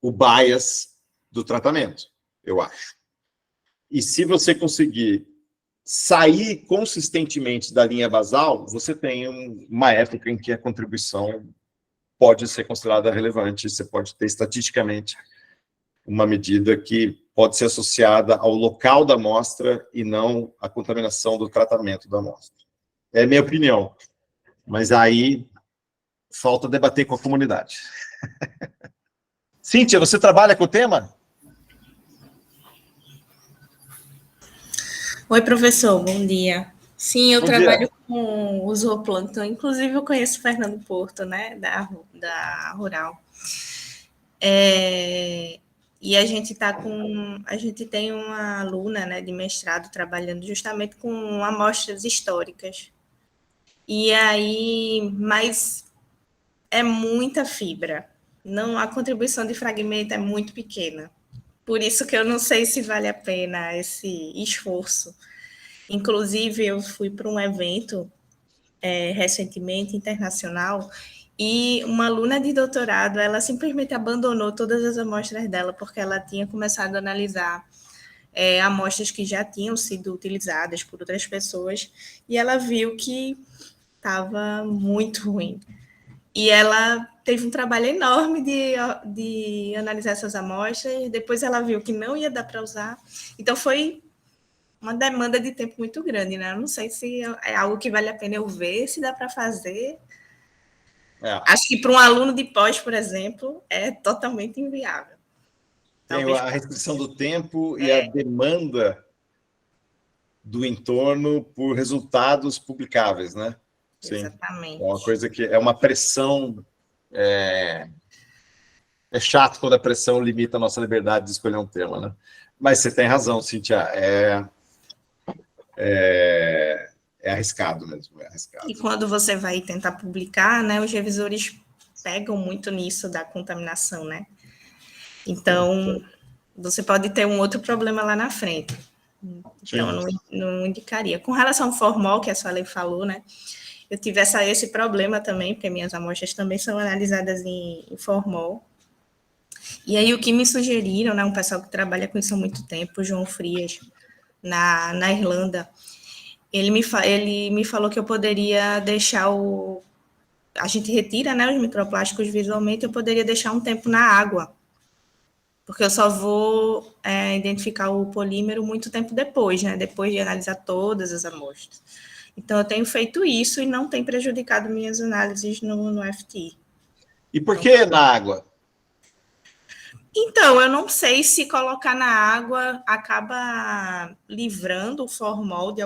bias do tratamento, eu acho. E se você conseguir sair consistentemente da linha basal, você tem uma época em que a contribuição pode ser considerada relevante, você pode ter estatisticamente uma medida que pode ser associada ao local da amostra e não à contaminação do tratamento da amostra. É a minha opinião, mas aí falta debater com a comunidade. Cíntia, você trabalha com o tema? Oi, professor, bom dia. Sim, eu Bom trabalho dia. com o zooplâncton, inclusive eu conheço o Fernando Porto, né, da Rural. E a gente tem uma aluna, né, de mestrado trabalhando justamente com amostras históricas. E aí, mas é muita fibra. Não, a contribuição de fragmento é muito pequena. Por isso que eu não sei se vale a pena esse esforço. Inclusive, eu fui para um evento recentemente, internacional, e uma aluna de doutorado, ela simplesmente abandonou todas as amostras dela, porque ela tinha começado a analisar amostras que já tinham sido utilizadas por outras pessoas, e ela viu que estava muito ruim. E ela teve um trabalho enorme de analisar essas amostras, e depois ela viu que não ia dar para usar. Então, foi uma demanda de tempo muito grande, né? Eu não sei se é algo que vale a pena eu ver, se dá para fazer. Acho que para um aluno de pós, por exemplo, é totalmente inviável. Tem a restrição do tempo e a demanda do entorno por resultados publicáveis, né? Sim. Exatamente. É uma coisa que é uma pressão. É chato quando a pressão limita a nossa liberdade de escolher um tema, né? Mas você tem razão, Cíntia. É arriscado mesmo, é arriscado. E quando você vai tentar publicar, né, os revisores pegam muito nisso da contaminação, né? Então, você pode ter um outro problema lá na frente. Então, não indicaria. Com relação ao formol, que a sua lei falou, né? Eu tive esse problema também, porque minhas amostras também são analisadas em formol. E aí, o que me sugeriram, né, um pessoal que trabalha com isso há muito tempo, o João Frias, na Irlanda, ele me falou que eu poderia deixar a gente retira, né, os microplásticos visualmente, eu poderia deixar um tempo na água, porque eu só vou identificar o polímero muito tempo depois, né, depois de analisar todas as amostras. Então, eu tenho feito isso e não tem prejudicado minhas análises no FT. E por que na água? Então, eu não sei se colocar na água acaba livrando o formol de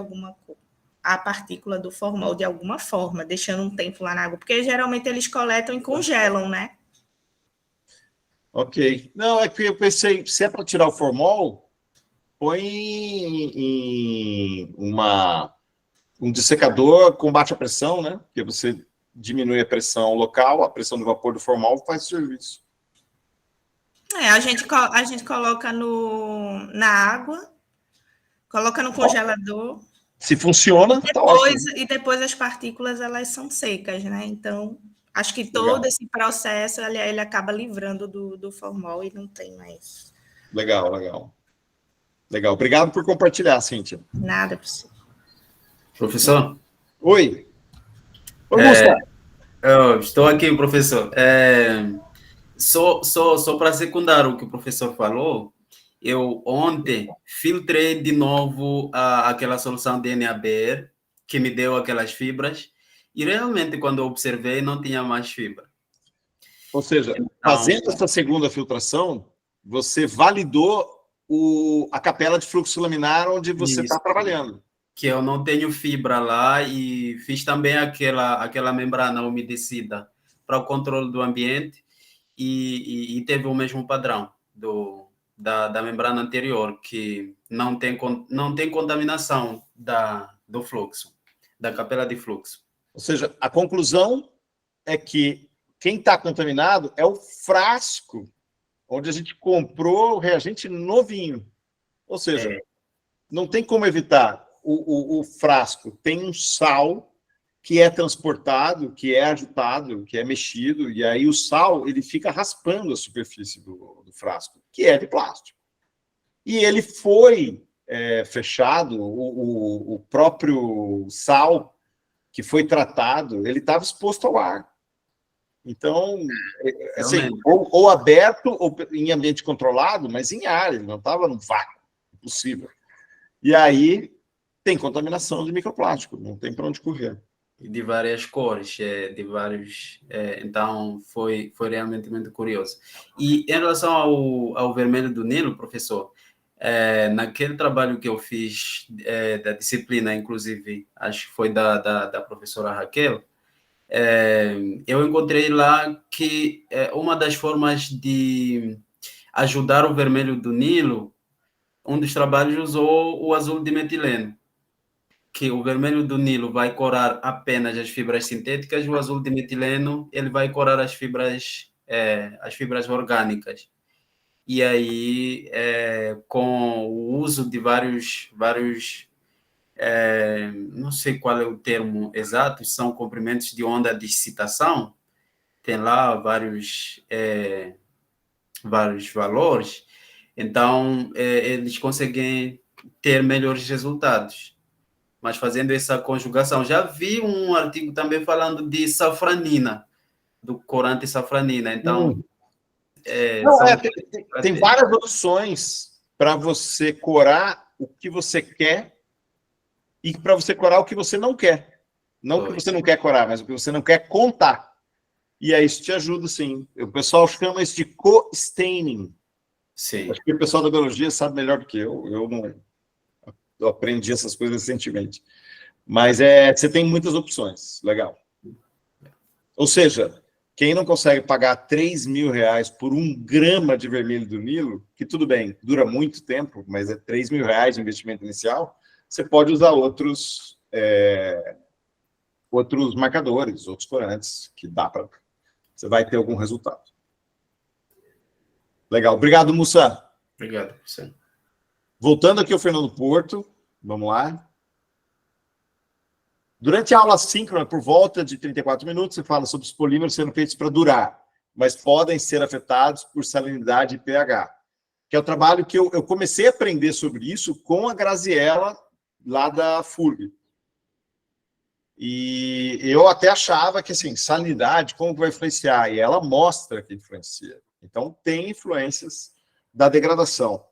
a partícula do formol de alguma forma, deixando um tempo lá na água, porque geralmente eles coletam e congelam, né? Ok. Não, é que eu pensei, se é para tirar o formol, põe em um dessecador com baixa pressão, né? Porque você diminui a pressão local, a pressão do vapor do formol faz o serviço. A gente coloca na água, coloca no congelador. Se funciona, tá ótimo. E depois as partículas, elas são secas, né? Então, Acho que todo esse processo ele acaba livrando do formol e não tem mais. Legal, legal. Legal. Obrigado por compartilhar, Cíntia. Nada possível. Professor? Oi. Oi, Gustavo. Eu estou aqui, professor. Só para secundar o que o professor falou, eu ontem filtrei de novo aquela solução DNABR que me deu aquelas fibras e realmente quando eu observei não tinha mais fibra. Ou seja, então, fazendo essa segunda filtração, você validou a capela de fluxo laminar onde você está trabalhando. Que eu não tenho fibra lá e fiz também aquela membrana umedecida para o controle do ambiente e teve o mesmo padrão da membrana anterior, que não tem contaminação do fluxo, da capela de fluxo. Ou seja, a conclusão é que quem está contaminado é o frasco onde a gente comprou o reagente novinho. Ou seja, não tem como evitar. O frasco tem um sal que é transportado, que é agitado, que é mexido, e aí o sal ele fica raspando a superfície do frasco, que é de plástico. E ele foi fechado, o próprio sal que foi tratado, ele estava exposto ao ar. Então, assim, ou aberto, ou em ambiente controlado, mas em ar, ele não estava no vácuo, impossível. E aí tem contaminação de microplástico, não tem para onde correr. De várias cores, de vários... então, foi realmente muito curioso. E em relação ao vermelho do Nilo, professor, naquele trabalho que eu fiz da disciplina, inclusive, acho que foi da professora Raquel, eu encontrei lá que uma das formas de ajudar o vermelho do Nilo, um dos trabalhos usou o azul de metileno, que o vermelho do Nilo vai corar apenas as fibras sintéticas, o azul de metileno ele vai corar as fibras orgânicas. E aí, com o uso de vários não sei qual é o termo exato, são comprimentos de onda de excitação, tem lá vários valores, então eles conseguem ter melhores resultados. Mas fazendo essa conjugação, já vi um artigo também falando de safranina, do corante safranina, então... Tem várias opções para você corar o que você quer e para você corar o que você não quer. Não o que você não quer corar, mas o que você não quer contar. E aí isso te ajuda, sim. O pessoal chama isso de co-staining. Sim. Acho que o pessoal da biologia sabe melhor do que eu. Eu aprendi essas coisas recentemente. Mas você tem muitas opções. Legal. Ou seja, quem não consegue pagar R$3.000 por 1 grama de vermelho do Nilo, que tudo bem, dura muito tempo, mas é R$3.000 de investimento inicial, você pode usar outros marcadores, outros corantes, que dá para... Você vai ter algum resultado. Legal. Obrigado, Mussa. Obrigado, professor. Voltando aqui ao Fernando Porto, vamos lá. Durante a aula síncrona, por volta de 34 minutos, você fala sobre os polímeros sendo feitos para durar, mas podem ser afetados por salinidade e pH, que é o trabalho que eu comecei a aprender sobre isso com a Graziella, lá da FURB. E eu até achava que, assim, salinidade, como vai influenciar? E ela mostra que influencia. Então, tem influências da degradação.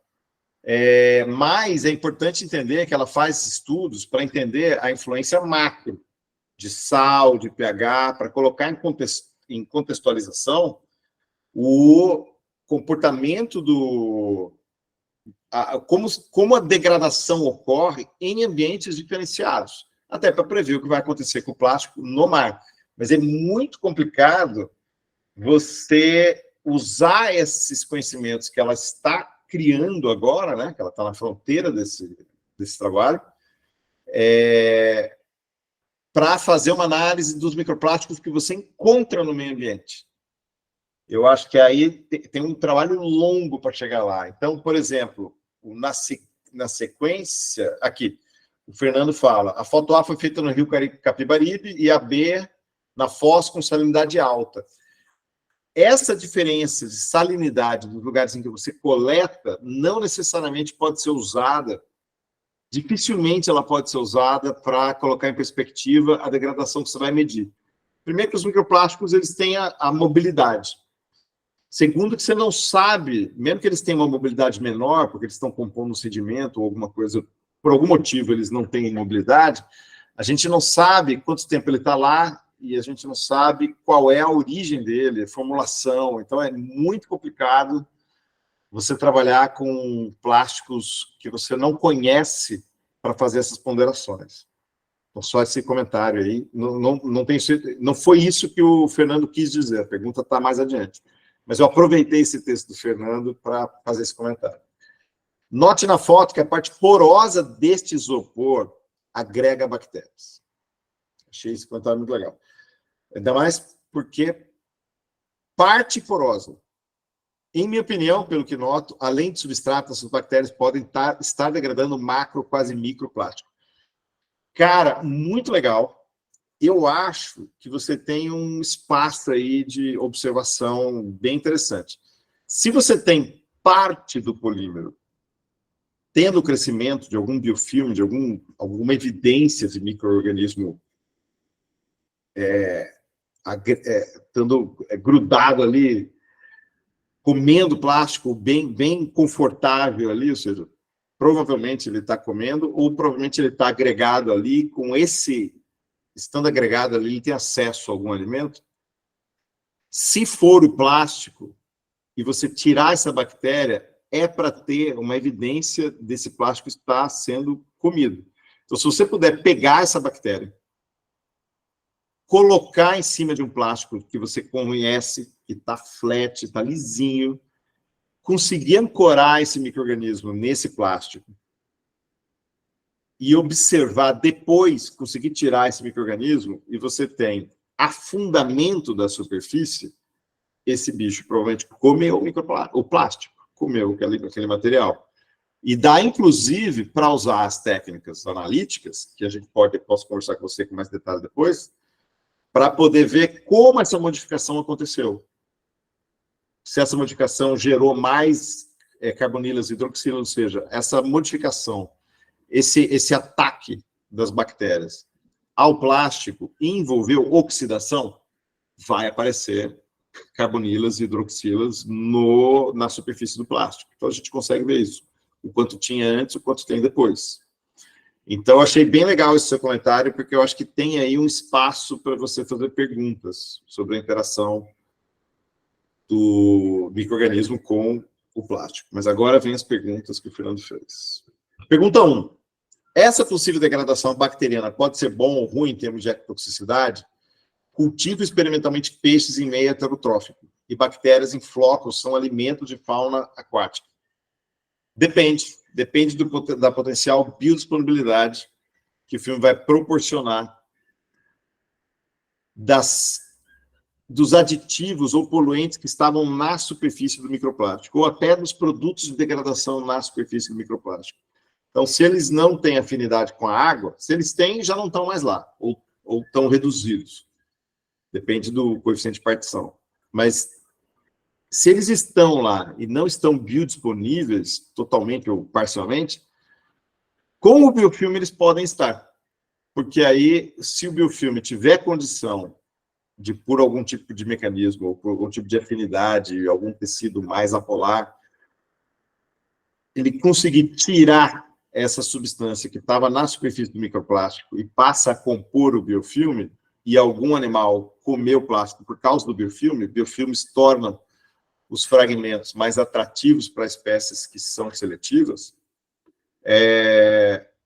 Mas é importante entender que ela faz estudos para entender a influência macro de sal, de pH, para colocar em contextualização o comportamento como a degradação ocorre em ambientes diferenciados, até para prever o que vai acontecer com o plástico no mar. Mas é muito complicado você usar esses conhecimentos que ela está criando agora, né, que ela está na fronteira desse trabalho, para fazer uma análise dos microplásticos que você encontra no meio ambiente. Eu acho que aí tem um trabalho longo para chegar lá. Então, por exemplo, na sequência, aqui, o Fernando fala, a foto A foi feita no Rio Capibaribe e a B na foz com salinidade alta. Essa diferença de salinidade dos lugares em que você coleta não necessariamente pode ser usada, dificilmente ela pode ser usada para colocar em perspectiva a degradação que você vai medir. Primeiro que os microplásticos eles têm a mobilidade. Segundo que você não sabe, mesmo que eles tenham uma mobilidade menor, porque eles estão compondo um sedimento ou alguma coisa, por algum motivo eles não têm mobilidade, a gente não sabe quanto tempo ele está lá e a gente não sabe qual é a origem dele, a formulação. Então é muito complicado você trabalhar com plásticos que você não conhece para fazer essas ponderações. Então, só esse comentário aí. Não foi isso que o Fernando quis dizer, a pergunta está mais adiante. Mas eu aproveitei esse texto do Fernando para fazer esse comentário. Note na foto que a parte porosa deste isopor agrega bactérias. Achei esse comentário muito legal. Ainda mais porque parte porosa. Em minha opinião, pelo que noto, além de substrato, essas bactérias podem estar degradando macro, quase microplástico. Cara, muito legal. Eu acho que você tem um espaço aí de observação bem interessante. Se você tem parte do polímero tendo o crescimento de algum biofilme, de alguma evidência de micro-organismo estando grudado ali, comendo plástico bem confortável ali, ou seja, provavelmente ele está comendo, ou provavelmente ele está agregado ali, estando agregado ali, ele tem acesso a algum alimento. Se for o plástico, e você tirar essa bactéria, é para ter uma evidência desse plástico estar sendo comido. Então, se você puder pegar essa bactéria, colocar em cima de um plástico que você conhece, que está flat, está lisinho, conseguir ancorar esse micro-organismo nesse plástico e observar depois, conseguir tirar esse micro-organismo, e você tem afundamento da superfície, esse bicho provavelmente comeu o plástico, comeu aquele material. E dá, inclusive, para usar as técnicas analíticas, que a gente posso conversar com você com mais detalhes depois, para poder ver como essa modificação aconteceu. Se essa modificação gerou mais carbonilas, hidroxilas, ou seja, essa modificação, esse ataque das bactérias ao plástico envolveu oxidação, vai aparecer carbonilas e hidroxilas na superfície do plástico. Então, a gente consegue ver isso. O quanto tinha antes, o quanto tem depois. Então, achei bem legal esse seu comentário, porque eu acho que tem aí um espaço para você fazer perguntas sobre a interação do micro-organismo com o plástico. Mas agora vem as perguntas que o Fernando fez. Pergunta 1. Essa possível degradação bacteriana pode ser bom ou ruim em termos de toxicidade? Cultivo experimentalmente peixes em meio heterotrófico e bactérias em flocos são alimentos de fauna aquática. Depende da potencial biodisponibilidade que o filme vai proporcionar dos aditivos ou poluentes que estavam na superfície do microplástico, ou até dos produtos de degradação na superfície do microplástico. Então, se eles não têm afinidade com a água, se eles têm, já não estão mais lá, ou estão reduzidos. Depende do coeficiente de partição. Mas, se eles estão lá e não estão biodisponíveis, totalmente ou parcialmente, com o biofilme eles podem estar. Porque aí, se o biofilme tiver condição de, por algum tipo de mecanismo, ou por algum tipo de afinidade, algum tecido mais apolar, ele conseguir tirar essa substância que estava na superfície do microplástico e passa a compor o biofilme, e algum animal comeu o plástico por causa do biofilmes tornam os fragmentos mais atrativos para espécies que são seletivas,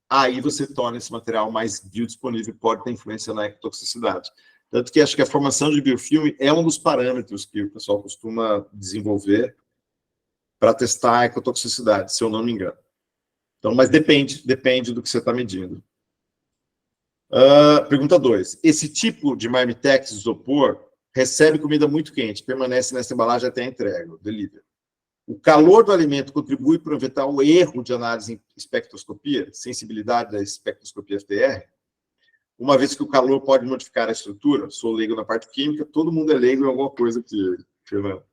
aí você torna esse material mais biodisponível e pode ter influência na ecotoxicidade. Tanto que acho que a formação de biofilme é um dos parâmetros que o pessoal costuma desenvolver para testar a ecotoxicidade, se eu não me engano. Então, mas depende do que você está medindo. Pergunta 2. Esse tipo de marmitex isopor recebe comida muito quente, permanece nessa embalagem até a entrega, delivery. O calor do alimento contribui para evitar o erro de análise em espectroscopia, sensibilidade da espectroscopia FTR. uma vez que o calor pode modificar a estrutura. Sou leigo na parte química, todo mundo é leigo em alguma coisa aqui, Fernando.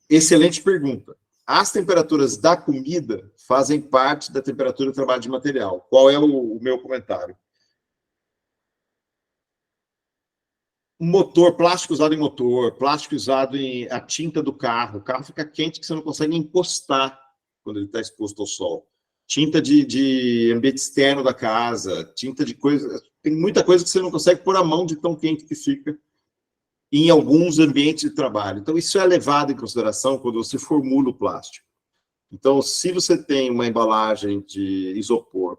Excelente pergunta. As temperaturas da comida fazem parte da temperatura de trabalho de material. Qual é o meu comentário? Motor, plástico usado em motor, plástico usado em a tinta do carro. O carro fica quente que você não consegue encostar quando ele está exposto ao sol. Tinta de ambiente externo da casa, tinta de coisa... Tem muita coisa que você não consegue pôr a mão de tão quente que fica em alguns ambientes de trabalho. Então, isso é levado em consideração quando você formula o plástico. Então, se você tem uma embalagem de isopor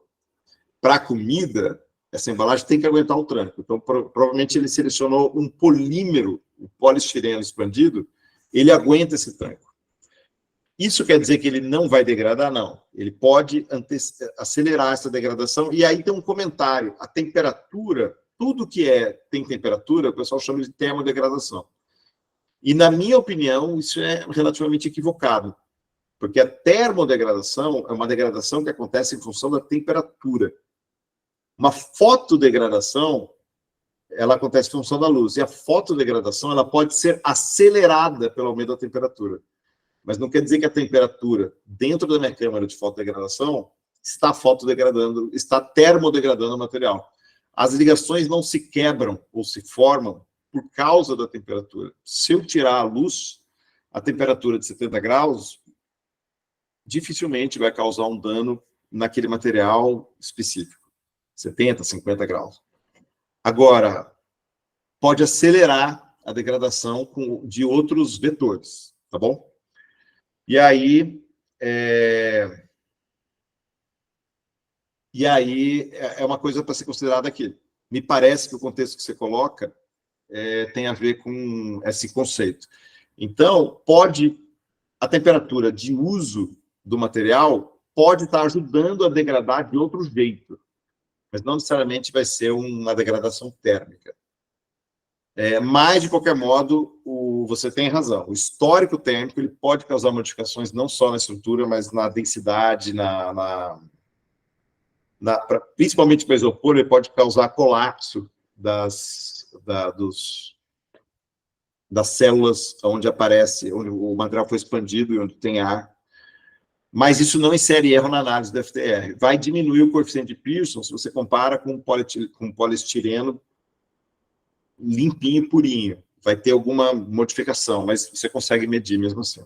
para comida, essa embalagem tem que aguentar um tranco. Então, provavelmente ele selecionou um polímero, o poliestireno expandido, ele aguenta esse tranco. Isso quer dizer que ele não vai degradar? Não. Ele pode acelerar essa degradação. E aí tem um comentário. A temperatura, tudo que tem temperatura, o pessoal chama de termodegradação. E, na minha opinião, isso é relativamente equivocado. Porque a termodegradação é uma degradação que acontece em função da temperatura. Uma fotodegradação, ela acontece em função da luz. E a fotodegradação, ela pode ser acelerada pelo aumento da temperatura. Mas não quer dizer que a temperatura dentro da minha câmara de fotodegradação está fotodegradando, está termodegradando o material. As ligações não se quebram ou se formam por causa da temperatura. Se eu tirar a luz, a temperatura de 70 graus dificilmente vai causar um dano naquele material específico. 70, 50 graus. Agora, pode acelerar a degradação de outros vetores, tá bom? E aí é uma coisa para ser considerada aqui. Me parece que o contexto que você coloca tem a ver com esse conceito. Então, a temperatura de uso do material pode estar ajudando a degradar de outro jeito, mas não necessariamente vai ser uma degradação térmica. Mas, de qualquer modo, você tem razão. O histórico térmico ele pode causar modificações não só na estrutura, mas na densidade, principalmente para isopor, ele pode causar colapso das células onde aparece, onde o material foi expandido e onde tem ar. Mas isso não insere erro na análise do FTR. Vai diminuir o coeficiente de Pearson se você compara com poliestireno limpinho e purinho. Vai ter alguma modificação, mas você consegue medir mesmo assim.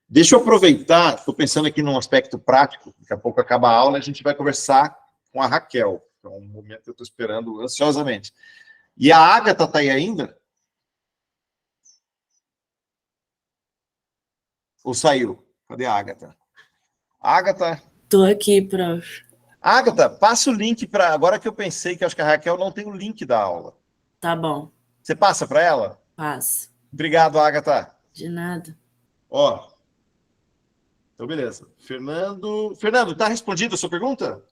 Deixa eu aproveitar, estou pensando aqui num aspecto prático, daqui a pouco acaba a aula, a gente vai conversar com a Raquel, que é um momento que eu estou esperando ansiosamente. E a Agatha está aí ainda? Ou saiu? Cadê a Agatha? Agatha? Estou aqui, prof. Agatha, passa o link para... Agora que eu pensei que acho que a Raquel não tem o link da aula. Tá bom. Você passa para ela? Passo. Obrigado, Agatha. De nada. Ó. Então, beleza. Fernando, está respondida a sua pergunta?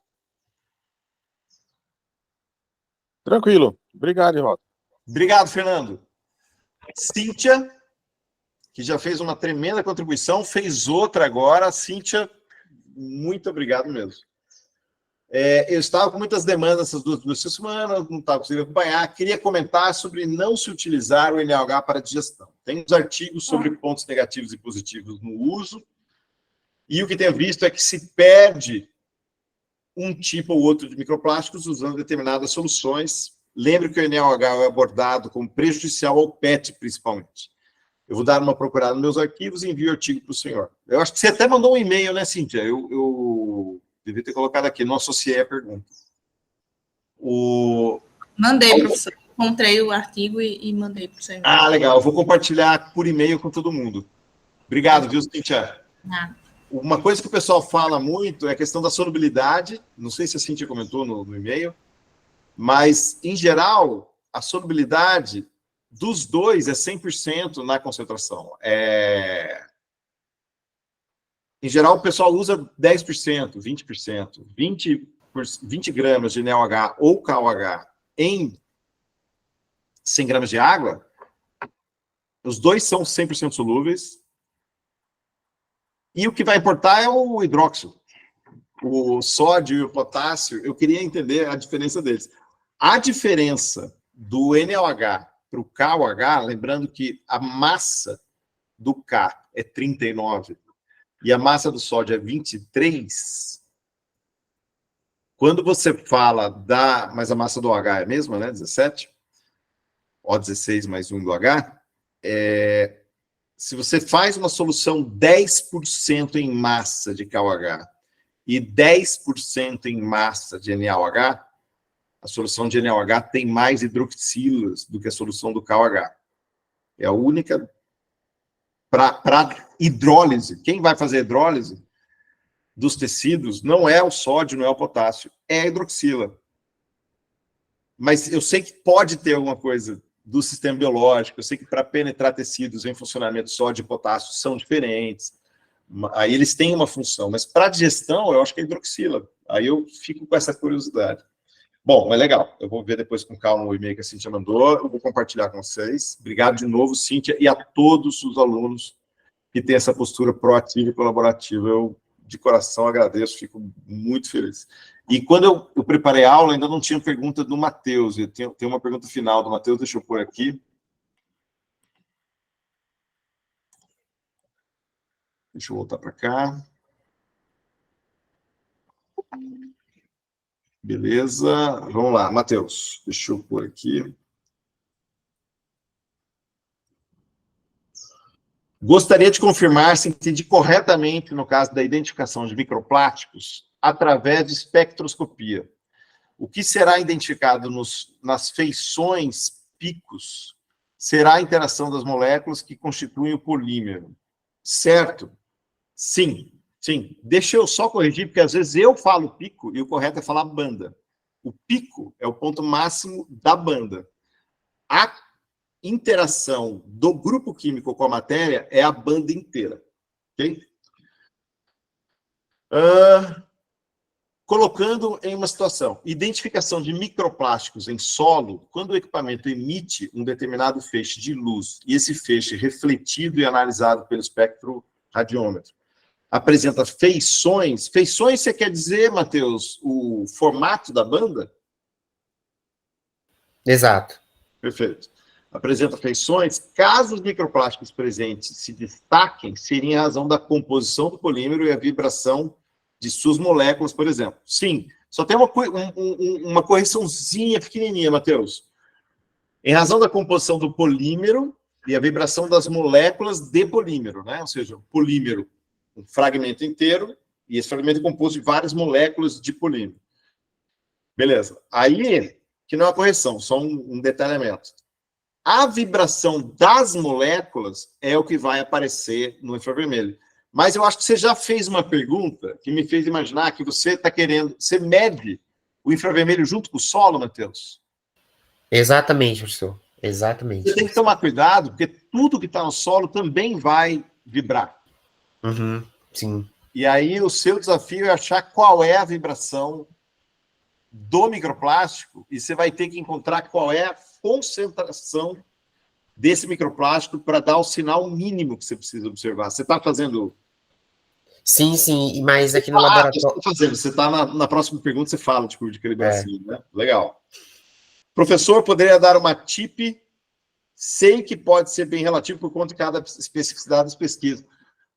Tranquilo. Obrigado, Ivaldo. Obrigado, Fernando. Cíntia, que já fez uma tremenda contribuição, fez outra agora. Cíntia, muito obrigado mesmo. Eu estava com muitas demandas essas duas semanas, não estava conseguindo acompanhar. Queria comentar sobre não se utilizar o NaOH para digestão. Tem uns artigos sobre pontos negativos e positivos no uso, e o que tenho visto é que se perde um tipo ou outro de microplásticos usando determinadas soluções. Lembre que o NaOH é abordado como prejudicial ao PET, principalmente. Eu vou dar uma procurada nos meus arquivos e envio o artigo para o senhor. Eu acho que você até mandou um e-mail, né, Cíntia? Eu devia ter colocado aqui, não associei a pergunta. Mandei, professor. Encontrei o artigo e mandei para o senhor. Ah, legal. Eu vou compartilhar por e-mail com todo mundo. Obrigado, viu, Cíntia? Uma coisa que o pessoal fala muito é a questão da solubilidade. Não sei se a Cíntia comentou no e-mail, mas, em geral, a solubilidade dos dois é 100% na concentração. Em geral, o pessoal usa 10%, 20%, 20 gramas de NaOH ou KOH em 100 gramas de água. Os dois são 100% solúveis. E o que vai importar é o hidróxido. o sódio e o potássio, eu queria entender a diferença deles. A diferença do NaOH para o KOH, lembrando que a massa do K é 39 e a massa do sódio é 23. Quando você fala mas a massa do H é a mesma, né? 17. O16 mais 1 do H. Se você faz uma solução 10% em massa de KOH e 10% em massa de NaOH, a solução de NaOH tem mais hidroxilas do que a solução do KOH. É a única para hidrólise. Quem vai fazer hidrólise dos tecidos não é o sódio, não é o potássio, é a hidroxila. Mas eu sei que pode ter alguma coisa do sistema biológico, eu sei que para penetrar tecidos em funcionamento sódio e potássio são diferentes, aí eles têm uma função, mas para digestão eu acho que é hidroxila. Aí eu fico com essa curiosidade. Bom, é legal. Eu vou ver depois com calma o e-mail que a Cíntia mandou. Eu vou compartilhar com vocês. Obrigado de novo, Cíntia, e a todos os alunos que têm essa postura proativa e colaborativa. Eu, de coração, agradeço, fico muito feliz. E quando eu preparei a aula, ainda não tinha pergunta do Matheus. Tem uma pergunta final do Matheus, deixa eu pôr aqui. Deixa eu voltar para cá. Beleza, vamos lá, Matheus, deixa eu pôr aqui. Gostaria de confirmar se entendi corretamente no caso da identificação de microplásticos através de espectroscopia. O que será identificado nas feições picos será a interação das moléculas que constituem o polímero. Certo? Sim. Sim, deixa eu só corrigir, porque às vezes eu falo pico e o correto é falar banda. O pico é o ponto máximo da banda. A interação do grupo químico com a matéria é a banda inteira. Ok? Colocando em uma situação, identificação de microplásticos em solo, quando o equipamento emite um determinado feixe de luz, e esse feixe refletido e analisado pelo espectro radiômetro, apresenta feições. Feições, você quer dizer, Matheus, o formato da banda? Exato. Perfeito. Apresenta feições. Caso os microplásticos presentes se destaquem, seria em razão da composição do polímero e a vibração de suas moléculas, por exemplo. Sim, só tem uma correçãozinha pequenininha, Matheus. Em razão da composição do polímero e a vibração das moléculas de polímero, né? Ou seja, o polímero, um fragmento inteiro, e esse fragmento é composto de várias moléculas de polímero. Beleza. Aí, que não é uma correção, só um detalhamento. A vibração das moléculas é o que vai aparecer no infravermelho. Mas eu acho que você já fez uma pergunta que me fez imaginar que você está querendo... Você mede o infravermelho junto com o solo, Matheus? Exatamente, professor. Exatamente. Você tem que tomar cuidado, porque tudo que está no solo também vai vibrar. Uhum, sim. E aí o seu desafio é achar qual é a vibração do microplástico e você vai ter que encontrar qual é a concentração desse microplástico para dar o sinal mínimo que você precisa observar. Você está fazendo... Sim, sim, mas aqui no laboratório... Você está na próxima pergunta, você fala de curva de calibração, né? Legal. Professor, poderia dar uma tip? Sei que pode ser bem relativo por conta de cada especificidade das pesquisas.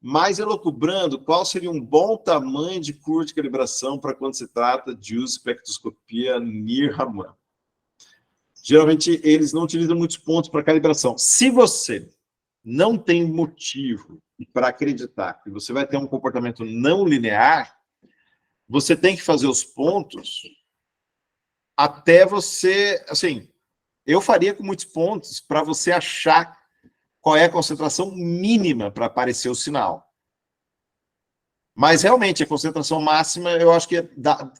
Mas elucubrando, qual seria um bom tamanho de curva de calibração para quando se trata de uso de espectroscopia NIR-Raman? Geralmente, eles não utilizam muitos pontos para calibração. Se você não tem motivo para acreditar que você vai ter um comportamento não linear, você tem que fazer os pontos até você... Assim, eu faria com muitos pontos para você achar qual é a concentração mínima para aparecer o sinal. Mas, realmente, a concentração máxima, eu acho que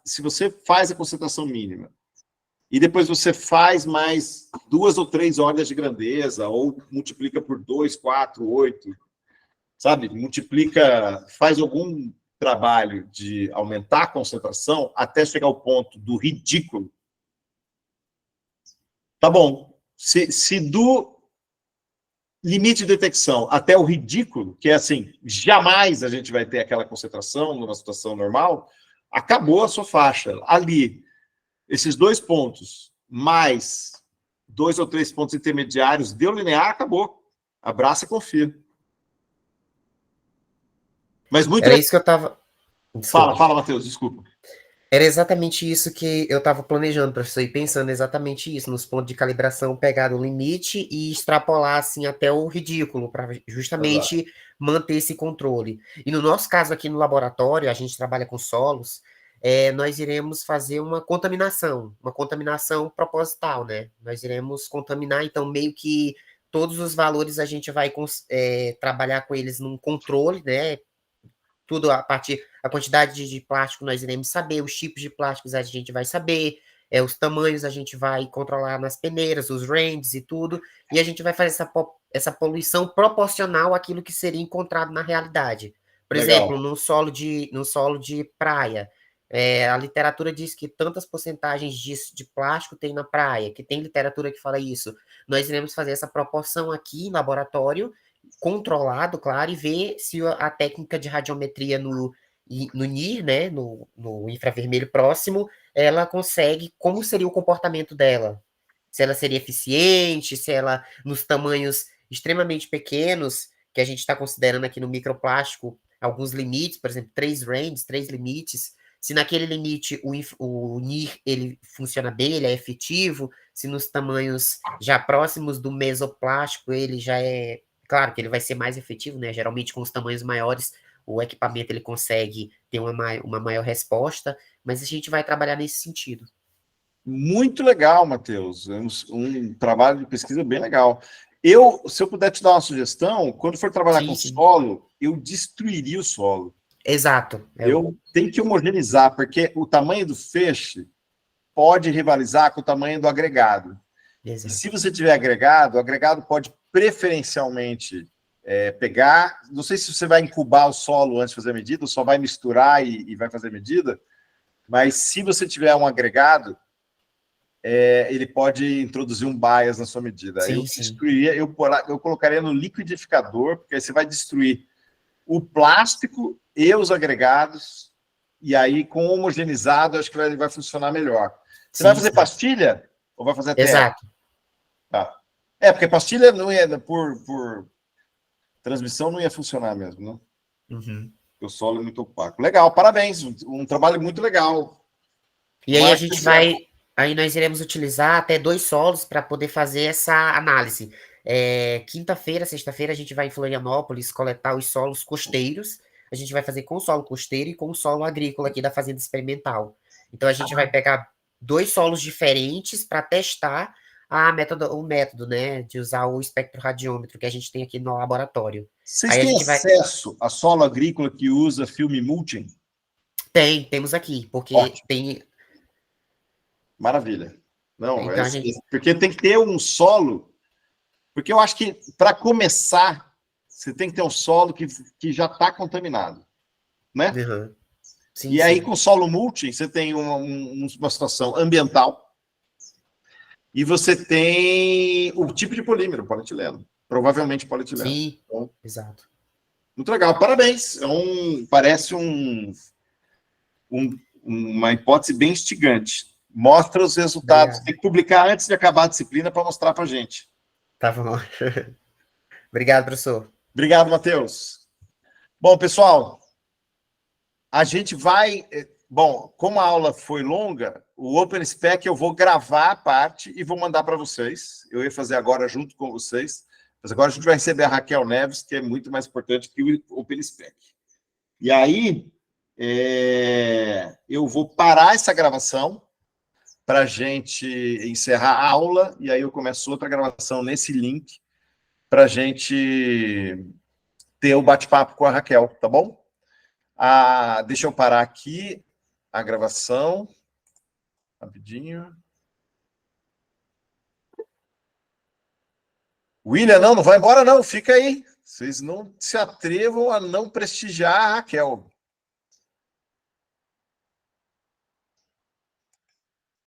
se você faz a concentração mínima e depois você faz mais 2 ou 3 ordens de grandeza, ou multiplica por 2, 4, 8, sabe? Multiplica, faz algum trabalho de aumentar a concentração até chegar ao ponto do ridículo. Tá bom. Se do limite de detecção até o ridículo, que é assim, jamais a gente vai ter aquela concentração numa situação normal, acabou a sua faixa. Ali, esses 2 pontos, mais 2 ou 3 pontos intermediários, deu linear, acabou. Abraça e confia. Mas muito... Era isso que eu estava... Fala, Matheus, desculpa. Era exatamente isso que eu estava planejando, professor, e pensando exatamente isso, nos pontos de calibração, pegar o limite e extrapolar assim até o ridículo, para justamente manter esse controle. E no nosso caso aqui no laboratório, a gente trabalha com solos, nós iremos fazer uma contaminação proposital, né? Nós iremos contaminar, então meio que todos os valores a gente vai trabalhar com eles num controle, né? Tudo a quantidade de plástico nós iremos saber, os tipos de plásticos a gente vai saber, os tamanhos a gente vai controlar nas peneiras, os ranges e tudo, e a gente vai fazer essa poluição proporcional àquilo que seria encontrado na realidade. Por exemplo, num solo de praia, a literatura diz que tantas porcentagens de plástico tem na praia, que tem literatura que fala isso. Nós iremos fazer essa proporção aqui em laboratório, controlado, claro, e ver se a técnica de radiometria no NIR, né, no infravermelho próximo, ela consegue, como seria o comportamento dela? Se ela seria eficiente, se ela, nos tamanhos extremamente pequenos, que a gente está considerando aqui no microplástico, alguns limites, por exemplo, 3 ranges, 3 limites, se naquele limite o NIR ele funciona bem, ele é efetivo, se nos tamanhos já próximos do mesoplástico ele já é... Claro que ele vai ser mais efetivo, né? Geralmente com os tamanhos maiores, o equipamento ele consegue ter uma maior resposta, mas a gente vai trabalhar nesse sentido. Muito legal, Matheus. Um trabalho de pesquisa bem legal. Se eu puder te dar uma sugestão, quando for trabalhar com solo, eu destruiria o solo. Exato. Eu tenho que homogeneizar, porque o tamanho do feixe pode rivalizar com o tamanho do agregado. Exato. E se você tiver agregado, o agregado pode preferencialmente pegar, não sei se você vai incubar o solo antes de fazer a medida, ou só vai misturar e vai fazer a medida, mas se você tiver um agregado, ele pode introduzir um bias na sua medida. Sim, destruiria, eu colocaria no liquidificador, porque aí você vai destruir o plástico e os agregados, e aí com homogeneizado, acho que vai funcionar melhor. Você vai fazer pastilha ou vai fazer terra? Exato. Tá. Porque pastilha não ia, por transmissão, não ia funcionar mesmo, né? Uhum. O solo é muito opaco. Legal, parabéns, um trabalho muito legal. E aí a gente vai... Aí nós iremos utilizar até 2 solos para poder fazer essa análise. Quinta-feira, sexta-feira, a gente vai em Florianópolis coletar os solos costeiros. A gente vai fazer com o solo costeiro e com o solo agrícola aqui da Fazenda Experimental. Então a gente vai pegar 2 solos diferentes para testar o método, né, de usar o espectroradiômetro que a gente tem aqui no laboratório. Vocês têm acesso a solo agrícola que usa filme mulching? Temos aqui, porque tem... Maravilha. Não, então, porque tem que ter um solo, porque eu acho que, para começar, você tem que ter um solo que já está contaminado, né? Uhum. Sim, e aí, com solo mulching, você tem uma situação ambiental, e você tem o tipo de polímero, polietileno. Provavelmente polietileno. Sim, exato. Muito legal, parabéns. Parece uma hipótese bem instigante. Mostra os resultados. Obrigado. Tem que publicar antes de acabar a disciplina para mostrar para a gente. Tá bom. Obrigado, professor. Obrigado, Matheus. Bom, pessoal, a gente vai... Bom, como a aula foi longa, o OpenSpec eu vou gravar a parte e vou mandar para vocês. Eu ia fazer agora junto com vocês, mas agora a gente vai receber a Raquel Neves, que é muito mais importante que o OpenSpec. E aí, eu vou parar essa gravação para a gente encerrar a aula, e aí eu começo outra gravação nesse link para a gente ter o bate-papo com a Raquel, tá bom? Deixa eu parar aqui a gravação, rapidinho. William, não vai embora não, fica aí. Vocês não se atrevam a não prestigiar a Raquel.